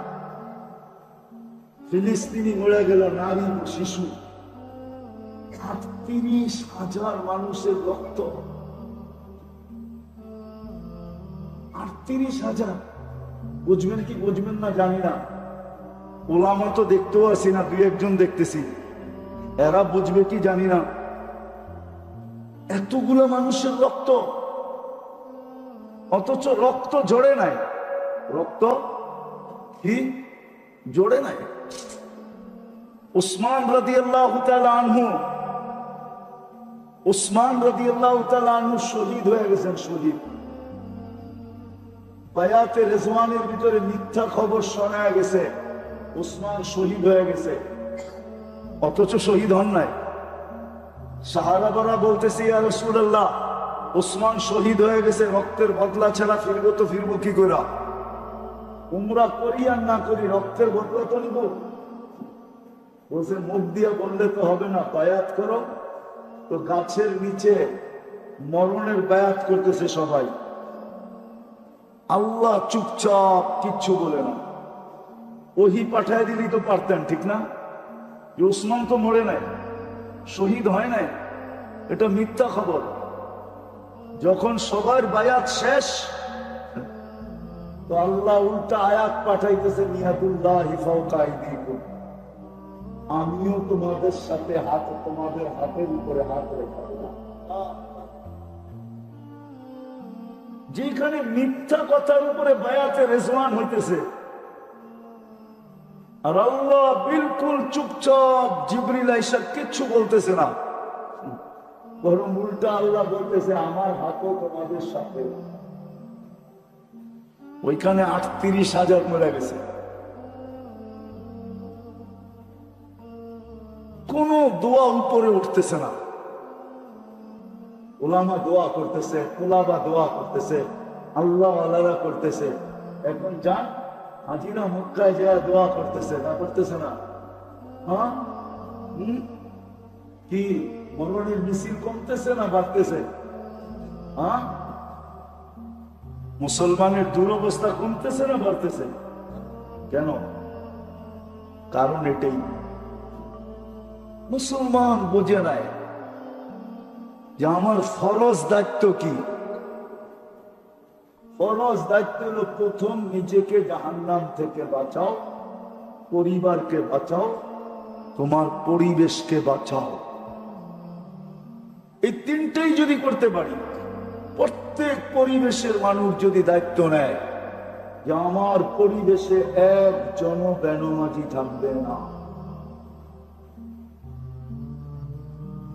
ফিলিস্তিনি মরে গেল, নারী শিশু, 38,000 মানুষের রক্ত। 38,000 বুঝবেন কি বুঝবেন না জানি না, ওলামা তো দেখতেও আসি না, দুই একজন দেখতেছি, এরা বুঝবে কি জানি না। এতগুলো মানুষের রক্ত, অথচ রক্ত জড়ে নাই, রক্ত কি জড়ে নাই। উসমান রাদিয়াল্লাহু তাআলা আনহু, উসমান রাদিয়াল্লাহু তাআলা আনহু শহীদ হয়ে গেছেন, শহীদ। বায়াতে রিজওয়ানের ভিতরে মিথ্যা খবর শোনা গেছে, উসমান শহীদ হয়ে গেছে, অথচ শহীদ হন নাই। সাহাবারা বলতেছে, ইয়া রাসূলুল্লাহ, উসমান শহীদ হয়ে গেছে, রক্তের বদলা ছাড়া ফিরবো তো ফিরবো কি করে? উমরা করি আর না করি, রক্তের বদলা তো নিব। বলছে মুখ দিয়ে বললে তো হবে না, বায়াত করো। তো গাছের নিচে মরণের বায়াত করতেছে সবাই, আল্লাহ চুপচাপ, কিচ্ছু বলে না। ওহি পাঠায় দিলি তো পারতেন, ঠিক না? যে উসমান তো মরে নাই, শহীদ হয় নাই, এটা মিথ্যা খবর। যখন সবার বায়াত শেষ, তো আল্লাহ উল্টা আয়াত পাঠাইতেছে, নিয়াতুল্লাহি ফাওকা আইদিকুম, আমিও তোমাদের সাথে হাত, তোমাদের হাতের উপরে হাত রেখে দিলাম। যেখানে মিথ্যা কথার উপরে বায়াতে রেজওয়ান হইতেছে, আর আল্লাহ বিলকুল চুপচাপ, জিবরিল আইসা কিচ্ছু বলতেছে না, বরং উল্টা আল্লাহ বলতেছে আমার হাতও তোমাদের সাথে। ওইখানে 38,000 মরে গেছে। কোন দোয়া উপরে উঠতেছে না, ওলামা দোয়া করতেছে, কুলাবা দোয়া করতেছে, আল্লাহ আল্লাহরা করতেছে। এখন যান হাজিরা মক্কায় যায় দোয়া করতেছে, না করতেছে না? হ্যাঁ, কি মরণের মিছিল কমতেছে না বাড়তেছে? হ্যাঁ, মুসলমানের দুরবস্থা কমতেছে না বাড়তেছে? কেন? কারণ এটাই, মুসলমান বোঝে নাই যে আমার ফরজ দায়িত্ব কি। ফরজ দায়িত্ব হলো প্রথম নিজেকে জাহান্নাম থেকে বাঁচাও, পরিবারকে বাঁচাও, তোমার পরিবেশকে বাঁচাও। এই তিনটেই যদি করতে পারি, প্রত্যেক পরিবেশের মানুষ যদি দায়িত্ব নেয় যে আমার পরিবেশে একজন বেনমাজি থাকবে না,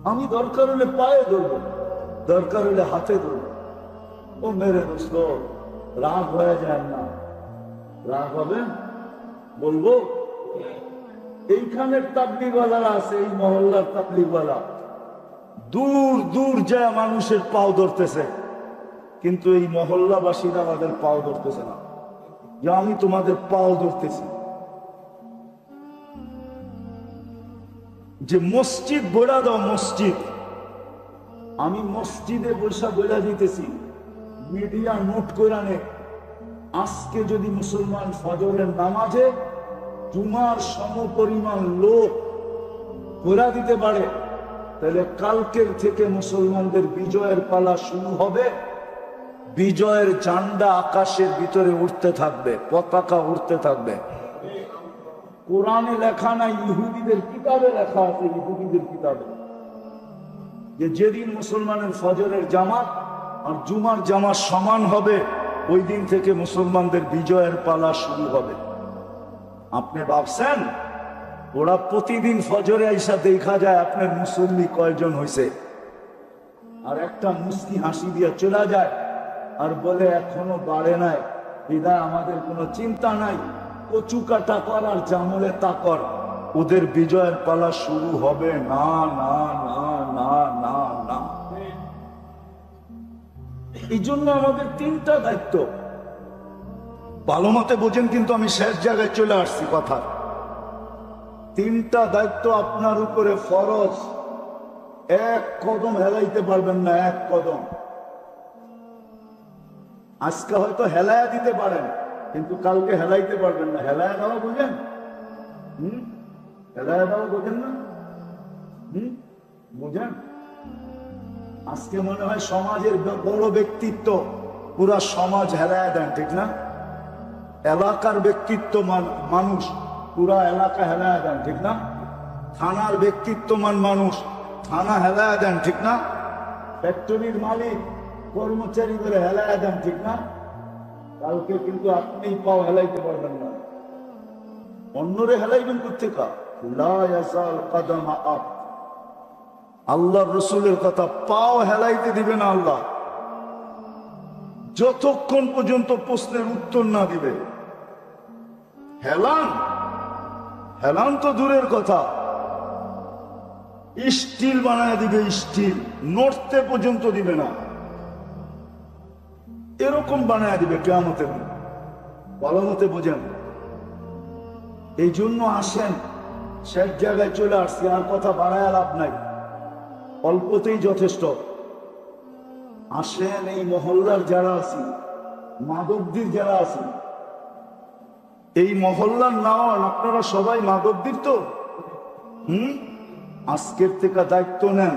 আমি দরকার হলে পায়ে ধরবো, দরকার হলে হাতে ধরবো। ও মেরে দোস্ত, রাগ হয়ে যায় না, রাগ হবে বলবো। এইখানের তাবলিগওয়ালারা আছে, এই মহল্লার তাবলিগওয়ালা দূর দূর যায় মানুষের পাও ধরতেছে, কিন্তু এই মহল্লাবাসীরা আমাদের পাও ধরতেছে না, যে আমি তোমাদের পাও ধরতেছি। যে মসজিদ বইলা দাও, মসজিদ, আমি মসজিদে বৈশা বইলা দিতেছি, মিডিয়া নোট করে নে, আজকে যদি মুসলমান ফজরের নামাজে জুমার সমপরিমাণ লোক ঘোরা দিতে পারে, তাহলে কালকের থেকে মুসলমানদের বিজয়ের পালা শুরু হবে। বিজয়ের ঝান্ডা আকাশের ভিতরে উঠতে থাকবে, পতাকা উঠতে থাকবে। কোরআনে লেখা নাই, ইহুদিদের কিতাবে লেখা আছে, ইহুদিদের কিতাবে, যে যেদিন মুসলমানের ফজরের জামাত আর জুমার জামাত সমান হবে, ওই দিন থেকে মুসলমানদের বিজয়ের পালা শুরু হবে। আপনি ভাবছেন ওরা প্রতিদিন ফজরে আইসা দেখা যায় আপনার মুসল্লি কয়জন হয়েছে, আর একটা মুস্কি হাসি দিয়ে চলে যায় আর বলে এখনো বাড়ে নাই, বিদায় আমাদের কোনো চিন্তা নাই, কচু কাটা কর আর জামলে তা কর, ওদের বিজয়ের পালা শুরু হবে না, না, না, না, না, না। এই জন্য আমাদের তিনটা দায়িত্ব। ভালো মতে বোঝেন, কিন্তু আমি শেষ জায়গায় চলে আসছি কথা। তিনটা দায়িত্ব আপনার উপরে ফরজ, এক কদম হেলাইতে পারবেন না, এক কদম। আজকে হয়তো হেলায়া দিতে পারেন, কিন্তু কালকে হেলাইতে পারবেন না। হেলায়া দেওয়া বুঝেন? হেলায় দাও বোঝেন না? বোঝেন? আজকে মনে হয় সমাজের বড় ব্যক্তিত্ব পুরা সমাজ হেলায় দেন, ঠিক না? এলাকার ব্যক্তিত্বমান মানুষ পুরা এলাকা হেলায় দেন, ঠিক না? থানার ব্যক্তিত্বমান মানুষ থানা হেলায় দেন, ঠিক না? ফ্যাক্টরির মালিক কর্মচারী করে হেলায় দেন, ঠিক না? কালকে কিন্তু আপনি পাও হেলাইতে পারবেন না, অন্যরে হেলাইবেন কোথেকে? লা ইয়াজাল কাদামা আব, আল্লাহর রসুলের কথা, পাও হেলাইতে দিবে না আল্লাহ যতক্ষণ পর্যন্ত প্রশ্নের উত্তর না দিবে। হেলান হেলান তো দূরের কথা, স্টিল বানায় দিবে, স্টিল নড়তে পর্যন্ত দিবে না, এরকম বানায় দিবে কিয়ামতের দিন। ভালো মতে বোঝেন। এই জন্য আসেন, শেষ জায়গায় চলে আসছি, আর কথা বাড়ায় লাভ নাই, অল্পতেই যথেষ্ট। আসেন, এই মহল্লার যারা আছি, মাধবদীর যারা আছি, এই মহল্লার নাম আপনারা সবাই মাধবদীর তো। আজকের থেকে দায়িত্ব নেন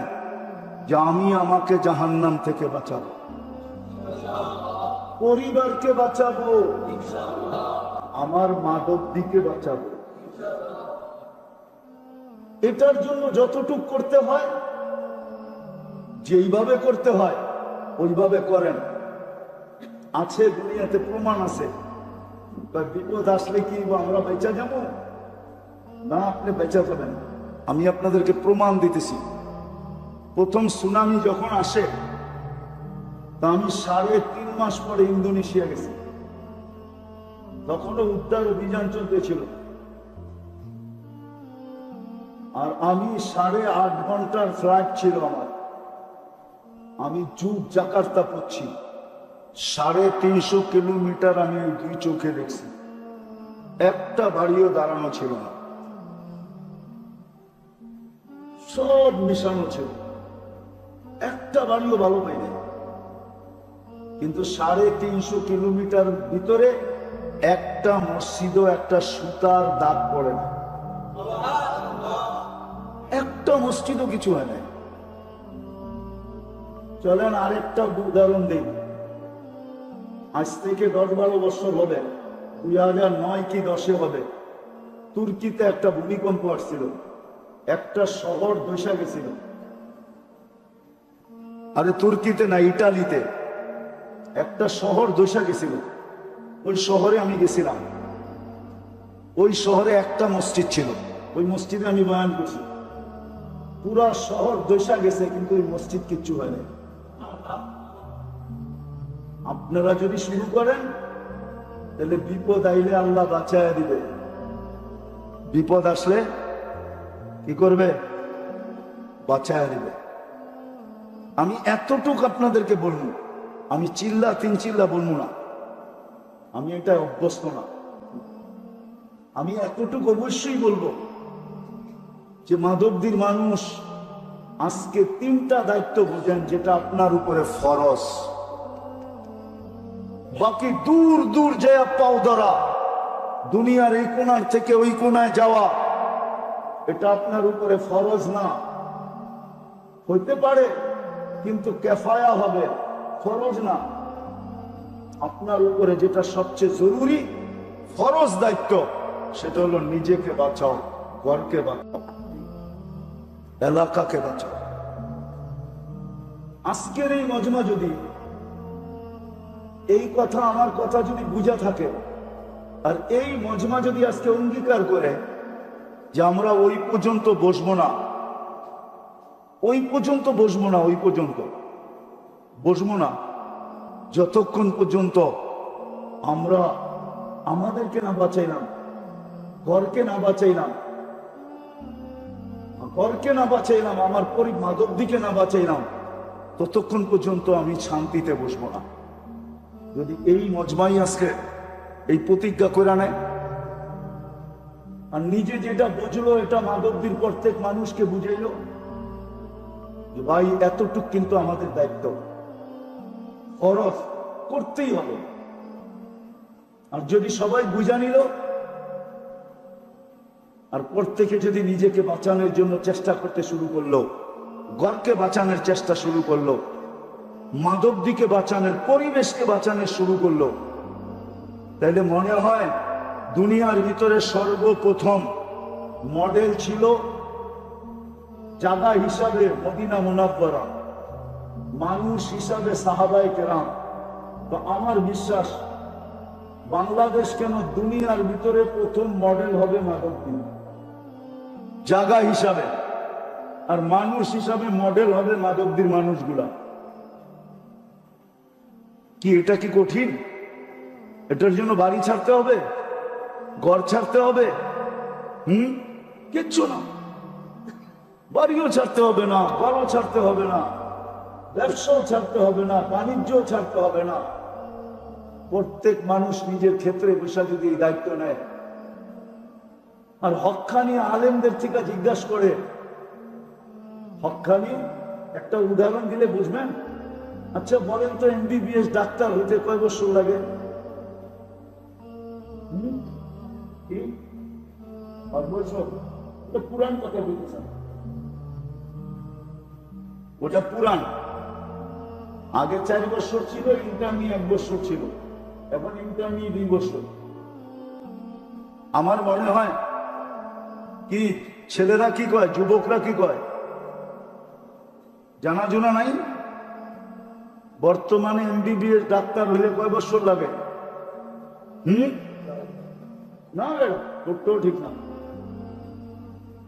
যে আমি আমাকে জাহান্নাম থেকে বাঁচাবো, পরিবারকে বাঁচাবো, আমার মাধবদীকে বাঁচাবো। এটার জন্য যতটুক করতে হয়, যেইভাবে করতে হয় ওইভাবে করেন। আছে দুনিয়াতে প্রমাণ আছে, বিপদ আসলে কি আমরা বেঁচে যাব? না, আপনি বেঁচে যাবেন। আমি আপনাদেরকে প্রমাণ দিতেছি। প্রথম সুনামি যখন আসে, তা আমি 3.5 মাস পরে ইন্দোনেশিয়া গেছি, তখনও উদ্ধার অভিযান চলতেছিল। আর আমি 8.5 ঘন্টার ফ্লাইট ছিল আমার, আমি জাকার্তা পড়ছি, 350 কিলোমিটার আমি ওই 2 চোখে দেখছি, একটা বাড়িও দাঁড়ানো ছিল না, সব মিশানো ছিল, একটা বাড়িও ভালো পাইনি। কিন্তু 350 কিলোমিটার ভিতরে একটা মসজিদও একটা সুতার দাগ পড়ে না, একটা মসজিদও কিছু হয় না। চলেন আরেকটা উদাহরণ দিই। আজ থেকে 10-12 বছর হবে, 2009 কি 10 হবে, তুর্কিতে একটা ভূমিকম্প আসছিল, একটা শহর ধসে গেছিল। আরে তুর্কিতে না, ইটালিতে একটা শহর ধসে গেছিল। ওই শহরে আমি গেছিলাম, ওই শহরে একটা মসজিদ ছিল, ওই মসজিদে আমি বয়ান করছি। পুরা শহর ধসে গেছে, কিন্তু ওই মসজিদ কিচ্ছু হয় না। আপনারা যদি শুরু করেন, তাহলে বিপদ আইলে আল্লাহ বাঁচায় দিবে। বিপদ আসলে কি করবে? বাঁচায় দিবে। আমি এতটুক আপনাদেরকে বলবো, আমি চিল্লা 3 চিল্লা বলবো না, আমি এটা অভ্যস্ত না। আমি এতটুকু অবশ্যই বলবো যে মাধবদীর মানুষ আজকে 3টা দায়িত্ব বোঝেন, যেটা আপনার উপরে ফরজ। বাকি দূর দূর যায় পাও ধরা, দুনিয়ার এই কোণার থেকে ওই কোণায় যাওয়া, এটা আপনার উপরে ফরজ না। হইতে পারে, কিন্তু কেফায়া হবে, ফরজ না। আপনার উপরে যেটা সবচেয়ে জরুরি ফরজ দায়িত্ব, সেটা হলো নিজেকে বাঁচাও, ঘরকে বাঁচাও, এলাকাকে বাঁচাও। আজকের এই মজমা যদি এই কথা, আমার কথা যদি বুঝা থাকে, আর এই মজমা যদি আজকে অঙ্গীকার করে যে আমরা ওই পর্যন্ত বসবো না, ওই পর্যন্ত বসবো না, ওই পর্যন্ত বসবো না, যতক্ষণ পর্যন্ত আমরা আমাদেরকে না বাঁচাইলাম, ঘরকে না বাঁচাইলাম, ঘরকে না বাঁচাইলাম, আমার মাধবদীকে না বাঁচাইলাম, ততক্ষণ পর্যন্ত আমি শান্তিতে বসবো না। যদি এই মজমাই আজকে এই প্রতিজ্ঞা করে নেয়, আর নিজে যেটা বুঝলো এটা মাধবদীর প্রত্যেক মানুষকে বুঝাইলো যে ভাই এতটুক কিন্তু আমাদের দায়িত্ব, ফরজ করতেই হবে। আর যদি সবাই বুঝা নিল, আর প্রত্যেকে যদি নিজেকে বাঁচানোর জন্য চেষ্টা করতে শুরু করলো, ঘরকে বাঁচানোর চেষ্টা শুরু করলো, মাদক দিকে বাঁচানোর, পরিবেশকে বাঁচানোর শুরু করলো, তাইলে মনে হয় দুনিয়ার ভিতরে সর্বপ্রথম মডেল ছিল জায়গা হিসাবে মদিনা মুনাওয়ারা, মানুষ হিসাবে সাহাবায়ে কেরাম। তো আমার বিশ্বাস বাংলাদেশ কেন দুনিয়ার ভিতরে প্রথম মডেল হবে মাদকদ্বীপ জায়গা হিসাবে, আর মানুষ হিসাবে মডেল হবে মাদকদ্বীপ মানুষগুলা। কি এটা কি কঠিন? এটার জন্য বাড়ি ছাড়তে হবে, ঘর ছাড়তে হবে? কিচ্ছু না। বাড়িও ছাড়তে হবে না, ঘরও ছাড়তে হবে না, ব্যবসাও ছাড়তে হবে না, বাণিজ্যও ছাড়তে হবে না। প্রত্যেক মানুষ নিজের ক্ষেত্রে বসে যদি এই দায়িত্ব নেয়, আর হক্কানি আলেমদের থেকে জিজ্ঞাসা করে, হক্কানি একটা উদাহরণ দিলে বুঝবেন। আচ্ছা বলেন তো, এমবিবিএস ডাক্তার হইতে কয় বছর লাগে? পুরান কথা বলতেছেন, ওটা পুরান। আগে 4 বছর ছিল, ইন্টারনি 1 বছর ছিল, এখন ইন্টারনি 2 বছর। আমার মনে হয় কি ছেলেরা কি কয়, যুবকরা কি কয় জানাজোনা নাই? বর্তমানে এমবিবিএস ডাক্তার হইলে কয় বছর লাগে? না ডক্টর ঠিক না।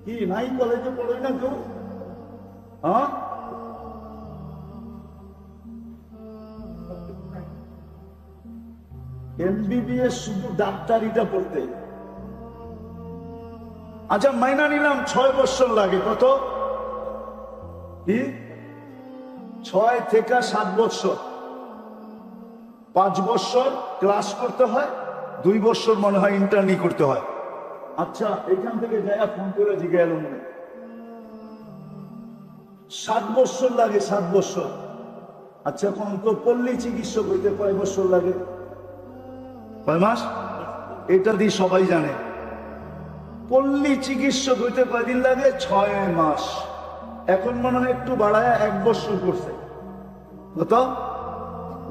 কি নাই কলেজে পড়ে না কেউ? হ্যাঁ, এমবিবিএস শুধু ডাক্তারিটা পড়তে। আচ্ছা মাইনা নিলাম 6 বছর লাগে। কত? কি 6 থেকে 7 বছর। 5 বছর ক্লাস করতে হয়, 2 বছর মনে হয় ইন্টার্নি করতে হয়। আচ্ছা এখান থেকে যাইয়া ফোন করে জিজ্ঞাসা মনে 7 বছর লাগে, 7 বছর। আচ্ছা এখন তো পল্লী চিকিৎসক হইতে কয় বছর লাগে? কয় মাস? এটা দিয়ে সবাই জানে। পল্লী চিকিৎসক হইতে কয়দিন লাগে? 6 মাস। এখন মনে হয় একটু বাড়ায় 1 বছর করছে। কত?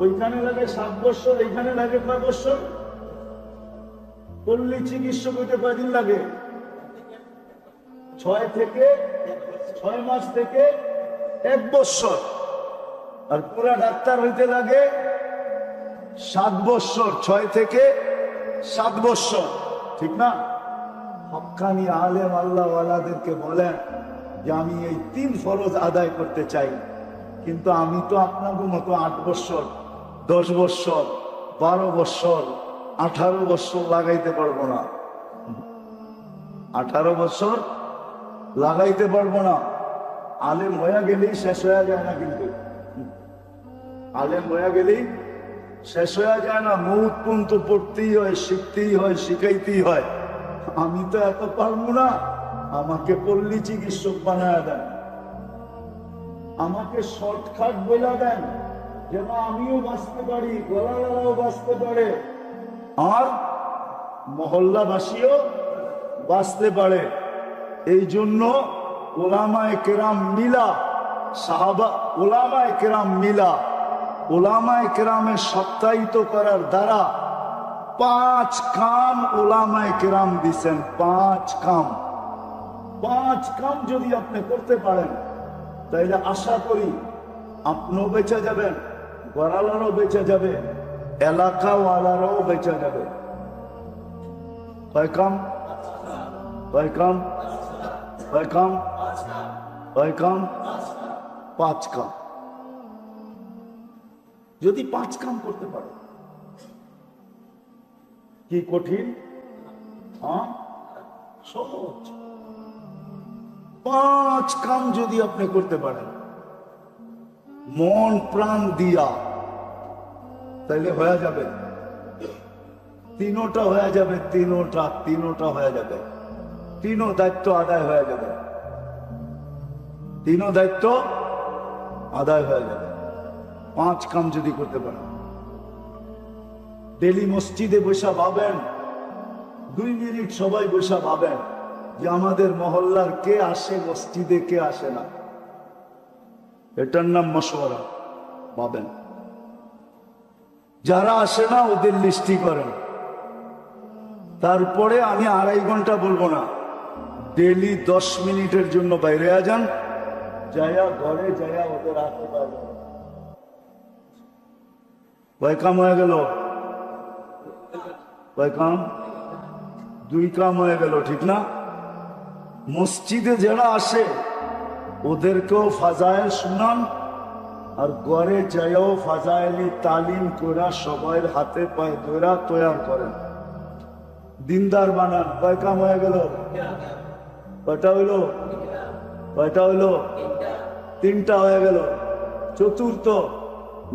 ওইখানে লাগে 7 বছর, এইখানে লাগে কয় বছর? পল্লী চিকিৎসক হইতে কয়দিন লাগে? 6 মাস থেকে 1 বছর। আর পুরা ডাক্তার হইতে লাগে 7 বছর, 6 থেকে 7 বছর। ঠিক না? হক্কানি আলেম আল্লাহওয়ালাদেরকে বলেন যে আমি এই 3 ফরজ আদায় করতে চাই, কিন্তু আমি তো আপনাদের মতো 8 বছর, 10 বছর, 12 বছর, 18 বছর লাগাইতে পারবো না। 18 বছর লাগাইতে পারবো না। আলেম হয়ে গেলেই শেষ হয়ে যায় না, কিন্তু আলেম হয়ে গেলেই শেষ হয়ে যায় না। মৌত পর্যন্ত পড়তেই হয়, শিখতেই হয়, শিখাইতেই হয়। আমি তো এত পারবো না। আমাকে পল্লী চিকিৎসক বানায় দেন, আমাকে শর্টকাট বলে দেন, যেন আমিও বাঁচতে পারি, গলালারাও বাঁচতে পারে, আর মহল্লাবাসীও বাঁচতে পারে। এই জন্য ওলামায়ে কেরাম মিলা, সাহাবা ওলামায়ে কেরাম মিলা, ওলামায়ে কেরামের সত্যায়িত করার দ্বারা 5 কাম ওলামায়ে কেরাম দিছেন। 5 কাম যদি আপনি করতে পারেন, তাইলে আশা করি আপনিও বেঁচে যাবেন, গড়ালারও বেঁচে যাবে, এলাকাওয়ালারাও বেঁচে যাবে। কয় কাম? কয় কাম? কয় কাম? কয় কাম? 5 কাম। যদি 5 কাম করতে পারে, কি কঠিন? সহজ। 5 কাম যদি আপনি করতে পারেন মন প্রাণ দিয়া, তাইলে হয়ে যাবে। 3টা হয়ে যাবে, 3টা হয়ে যাবে। 3 দায়িত্ব আদায় হয়ে যাবে, 3 দায়িত্ব আদায় হয়ে যাবে। 5 কাম যদি করতে পারেন। ডেলি মসজিদে বসা ভাবেন, 2 মিনিট সবাই বসা ভাবেন যে আমাদের মহল্লার কে আসে মসজিদে, কে আসে না। এটার নাম মশওয়ারা। পাবেন যারা আসে না ওদের লিস্টি করেন। তারপরে আমি 2.5 ঘন্টা বলবো না, ডেলি 10 মিনিটের জন্য বাইরে যান, যায়া ঘরে যায়া ওদের আসতে পারবেন। কয় কাম হয়ে গেল? কয় কাম? 2 কাম হয়ে গেল, ঠিক না? মসজিদে যারা আসে ওদেরকেও ফাজাইল শুনান, আর ঘরে যাইও ফাজাইলি তালিম করা সবাই হাতে পায়ে ধরা তৈরি করেন, দিনদার বানান। কয় কাম হয়ে গেল? কয়টা হইলো? কয়টা হইলো? 3টা হয়ে গেল। চতুর্থ,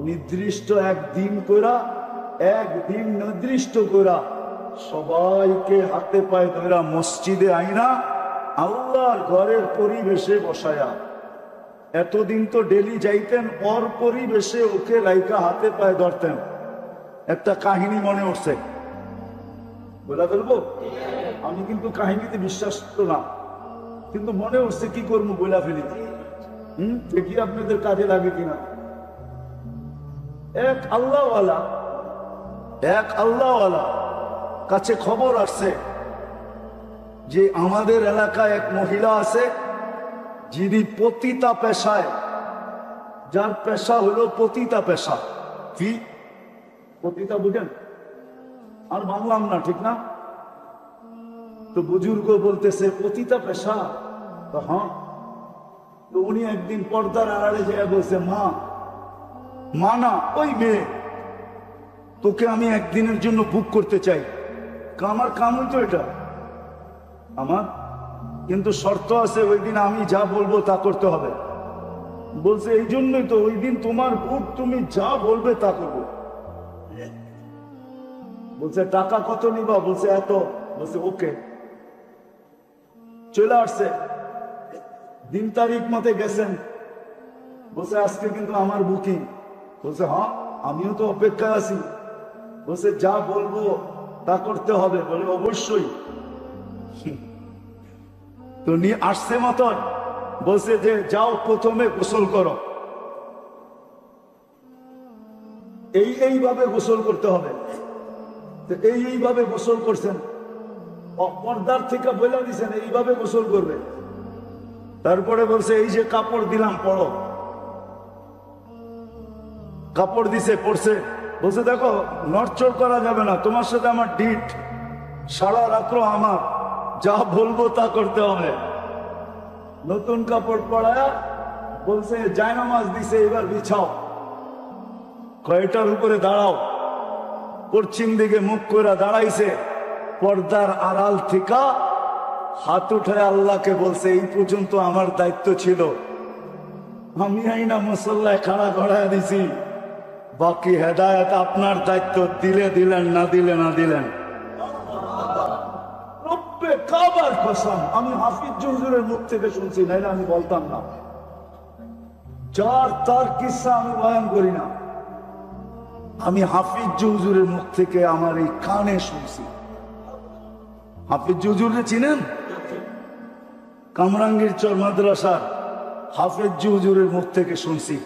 নির্দিষ্ট একদিন করা, একদিন নির্দিষ্ট করা সবাইকে হাতে পায়ে ধরা মসজিদে আইনা আল্লাহর ঘরের পরিবেশে বসায়া। এতদিন তো ডেলি যাইতেন, ওর পরিবেশে ওকে লাইকা হাতে পায়ে ধরতেন। একটা কাহিনী মনে উঠছে, বলে ফেলবো? আমি কিন্তু কাহিনীতে বিশ্বাস তো না, কিন্তু মনে উঠছে, কি করবো, বলে ফেলি। দেখি আপনাদের কাজে লাগে কিনা। এক আল্লাহওয়ালা কাছে খবর আসছে যে আমাদের এলাকায় এক মহিলা আছে যিনি পতিতা পেশায়, যার পেশা হলো পতিতা পেশা। কি পতিতা বুঝেন? আর মানলাম না, ঠিক না? তো বুজুর্গ বলতেছে পতিতা পেশা। তো হ্যাঁ। তো উনি একদিন পর্দার আড়ালে যেয়ে বলছে, মা না, ওই মেয়ে, তোকে আমি একদিনের জন্য বুক করতে চাই। আমার কামই তো এটা আমার, কিন্তু শর্ত আছে, ওই দিন আমি যা বলবো তা করতে হবে। বলছে এই জন্যই তো, ওই দিন তোমার বুক, তুমি যা বলবে তা করবো। বলছে টাকা কত নিবা? বলছে এত। বলছে ওকে। চলে আসছে, দিন তারিখ মতে গেছেন। বলছে আজকে কিন্তু আমার বুকিং। বলছে হ্যাঁ, আমিও তো অপেক্ষায় আছি। বলছে যা বলবো তা করতে হবে। বলে অবশ্যই। তো নিয়ে আসছে মতন বলছে যে যাও, প্রথমে গোসল করো। এইভাবে গোসল করতে হবে। এইভাবে গোসল করছেন, পর্দার থেকে বলে দিছেন এইভাবে গোসল করবে। তারপরে বলছে এই যে কাপড় দিলাম, পড়ো। কাপড় দিছে, পড়ছে। বলছে দেখো, নড়চড় করা যাবে না, তোমার সাথে আমার ডিট, সারা রাত্র আমার, যা বলবো তা করতে হবে। নতুন কাপড় পরায়া বলছে জায়নামাজ দিছে, এবার বিছাও। কয়টার উপরে দাঁড়াও। পশ্চিম দিকে মুখ করে দাঁড়াইছে, পর্দার আড়াল থেকে হাত উঠায় আল্লাহকে বলছে এই পর্যন্ত আমার দায়িত্ব ছিল, আমি আইনা মুসল্লায় খাড়া করায় দিছি, বাকি হেদায়েত আপনার দায়িত্ব, দিলে দিলেন, না দিলে না দিলেন। রব্বে কাবার কসম, আমি হাফিজ হুজুরের মুখ থেকে শুনছি, নাইলে আমি বলতাম না। যার তার কিসসা আমি বয়ান করি না, আমি হাফিজ হুজুরের মুখ থেকে আমার এই কানে শুনছি। হাফিজ হুজুরে চিনেন? কামরাঙ্গীর চর মাদ্রাসার হাফিজ হুজুরের মুখ থেকে শুনছি।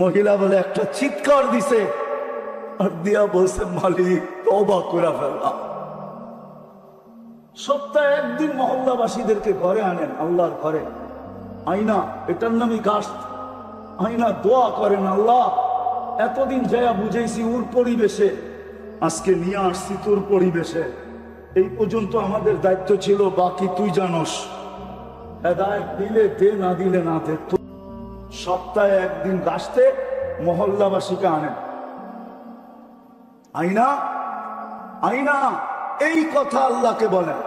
মহিলা বলে একটা চিৎকার দিছে, আর দিয়া বলছে মালিক তওবা করে ফেললাম। সপ্তাহে একদিন মহল্লাবাসীদেরকে ঘরে আনেন, আল্লাহর ঘরে আইনা, এটার নামই গাছ। আইনা দোয়া করেন, আল্লাহ এতদিন যায়া বুঝাইছি ওর পরিবেশে, আজকে নিয়ে আসছি তোর পরিবেশে। এই পর্যন্ত আমাদের দায়িত্ব ছিল, বাকি তুই জানোস। হেদায়েত দিলে দে, না দিলে না দে। সপ্তাহে একদিন গাছতে মহল্লাবাসীকে আনেন, আইনা আইনা এই কথা আল্লাহকে বলেন।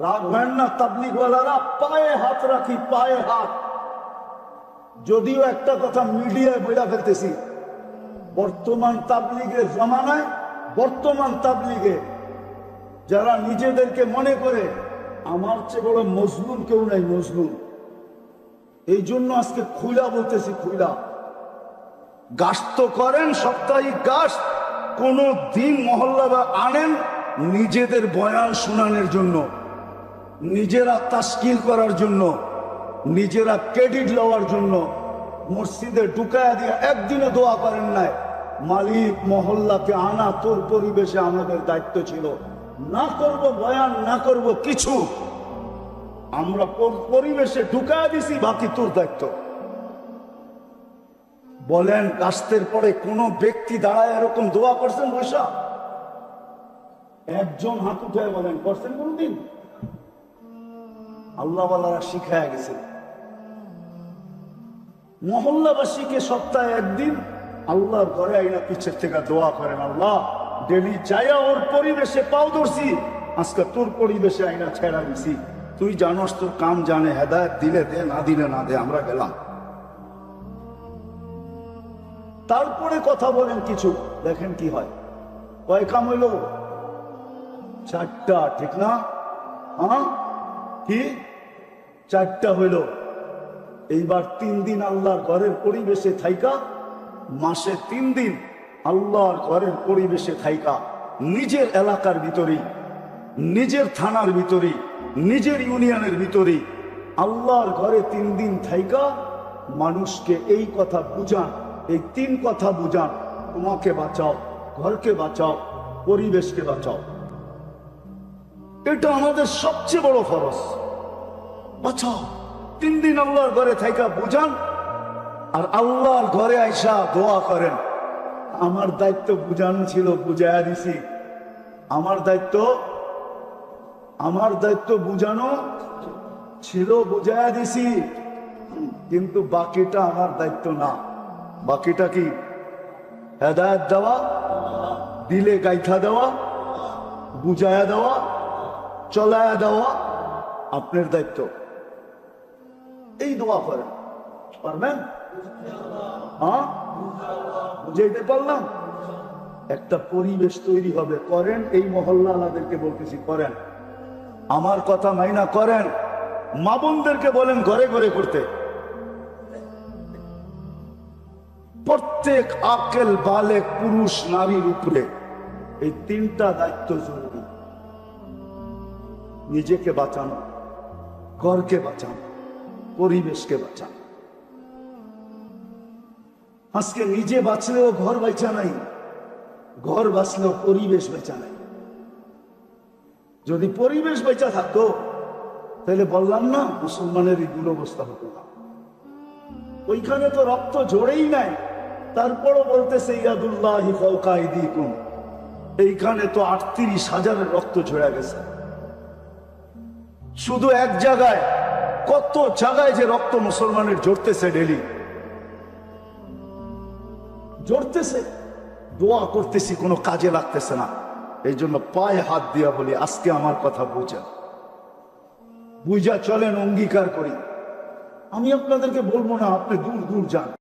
রাখবেন না তাবলীগওয়ালারা, পায়ে হাত রাখি, পায়ে হাত। যদিও একটা কথা মিডিয়ায় বইলা ফেলতেছি, বর্তমান তাবলীগের জামানায়, বর্তমান তাবলীগে যারা নিজেদেরকে মনে করে আমার চেয়ে বড় মজলুম কেউ নাই, মজলুম। এই জন্য আজকে খুলা বলতেছি, খুলা গাস্ত করেন, সাপ্তাহিক গাছ কোন দিন মহল্লা বা আনেন নিজেদের বয়ান শোনানোর জন্য, নিজেরা তাশকিল করার জন্য, নিজেরা ক্রেডিট লওয়ার জন্য মসজিদে ঢুকায়া দিয়ে একদিনও দোয়া করেন নাই। মালিক মহল্লাকে আনা তোর পরিবেশে আমাদের দায়িত্ব ছিল, না করব বয়ান, না করব কিছু, আমরা পরিবেশে ঢুকায়া দিছি, বাকি তোর দায়িত্ব। বলেন কাস্তের পরে কোন ব্যক্তি দাঁড়ায় এরকম দোয়া করছেন বৈশা? একজন হাত উঠে বলেন করছেন কোনদিন? আল্লাহওয়ালারা শিখায় গেছে মহল্লাবাসীকে সপ্তাহে একদিন আল্লাহর ঘরে আইনা পিছের থেকে দোয়া করেন, আল্লাহ ডেলি যাইয়া ওর পরিবেশে পাও ধরছি, আজকে তোর পরিবেশে আইনা ছেড়া দিছি, তুই জানোস তোর কাম জানে, হেদায়েত দিলে দে, না দিলে না দে, আমরা গেলাম। তারপরে কথা বলেন কিছু, দেখেন কি হয়। কয় কাম হইল? 4টা, ঠিক না? হ্যাঁ কি 4টা হইল। এইবার 3 দিন আল্লাহর ঘরের পরিবেশে থাইকা, মাসে 3 দিন আল্লাহর ঘরের পরিবেশে থাইকা, নিজের এলাকার ভিতরেই, নিজের থানার ভিতরেই, নিজের ইউনিয়নের ভিতরেই আল্লাহর ঘরে 3 দিন থাইকা মানুষকে এই কথা বুঝান, এই 3 কথা বুঝান, তোমাকে বাঁচাও, ঘরকে বাঁচাও, পরিবেশকে বাঁচাও। এটা আমাদের সবচেয়ে বড় ফরজ। বাঁচাও, 3 দিন আল্লাহর ঘরে থাইকা বুঝান, আর আল্লাহর ঘরে আইসা দোয়া করেন। আমার দায়িত্ব বুঝানো ছিল, বুঝাইয়া দিছি। আমার দায়িত্ব বুঝানো ছিল, বুঝাইয়া দিছি, কিন্তু বাকিটা আমার দায়িত্ব না। বাকিটা কি? হেদায়েত দেওয়া, দিলে গাইথা দেওয়া, বুঝায়া দেওয়া, চলায়া দেওয়া আপনার দায়িত্ব। এই দোয়া করেন, পারবেন? হ্যাঁ, বুঝাইতে পারলাম? একটা পরিবেশ তৈরি হবে, করেন। এই মহল্লাদেরকে বলতেছি করেন, আমার কথা মাইনা করেন। মা বোনদেরকে বলেন ঘরে ঘরে করতে। প্রত্যেক আকেল বালেক পুরুষ নারীর উপরে এই 3টা দায়িত্ব জরুরি। নিজেকে বাঁচানো, ঘরকে বাঁচানো, পরিবেশকে বাঁচানো। আজকে নিজে বাঁচলেও ঘর বাঁচা নাই, ঘর বাঁচলেও পরিবেশ বেঁচা নাই। যদি পরিবেশ বেঁচা থাকতো তাহলে বললাম না মুসলমানের এই দুরবস্থা হতো না। ওইখানে তো রক্ত ঝরেই নাই, তারপরও বলতেছে ইয়াদুল্লাহি ফাওকা আইদিকুম। এইখানে তো 38,000 রক্ত ঝরে গেছে। শুধু এক জায়গায়, কত জায়গায় যে রক্ত মুসলমানের ঝরতেছে, ডেলি ঝরতেছে। দোয়া করতেছি, কোনো কাজে লাগতেছে না। এই জন্য পায়ে হাত দিয়া বলি, আজকে আমার কথা বুঝা চলেন, অঙ্গীকার করি। আমি আপনাদেরকে বলবো না আপনি দূর দূর যান।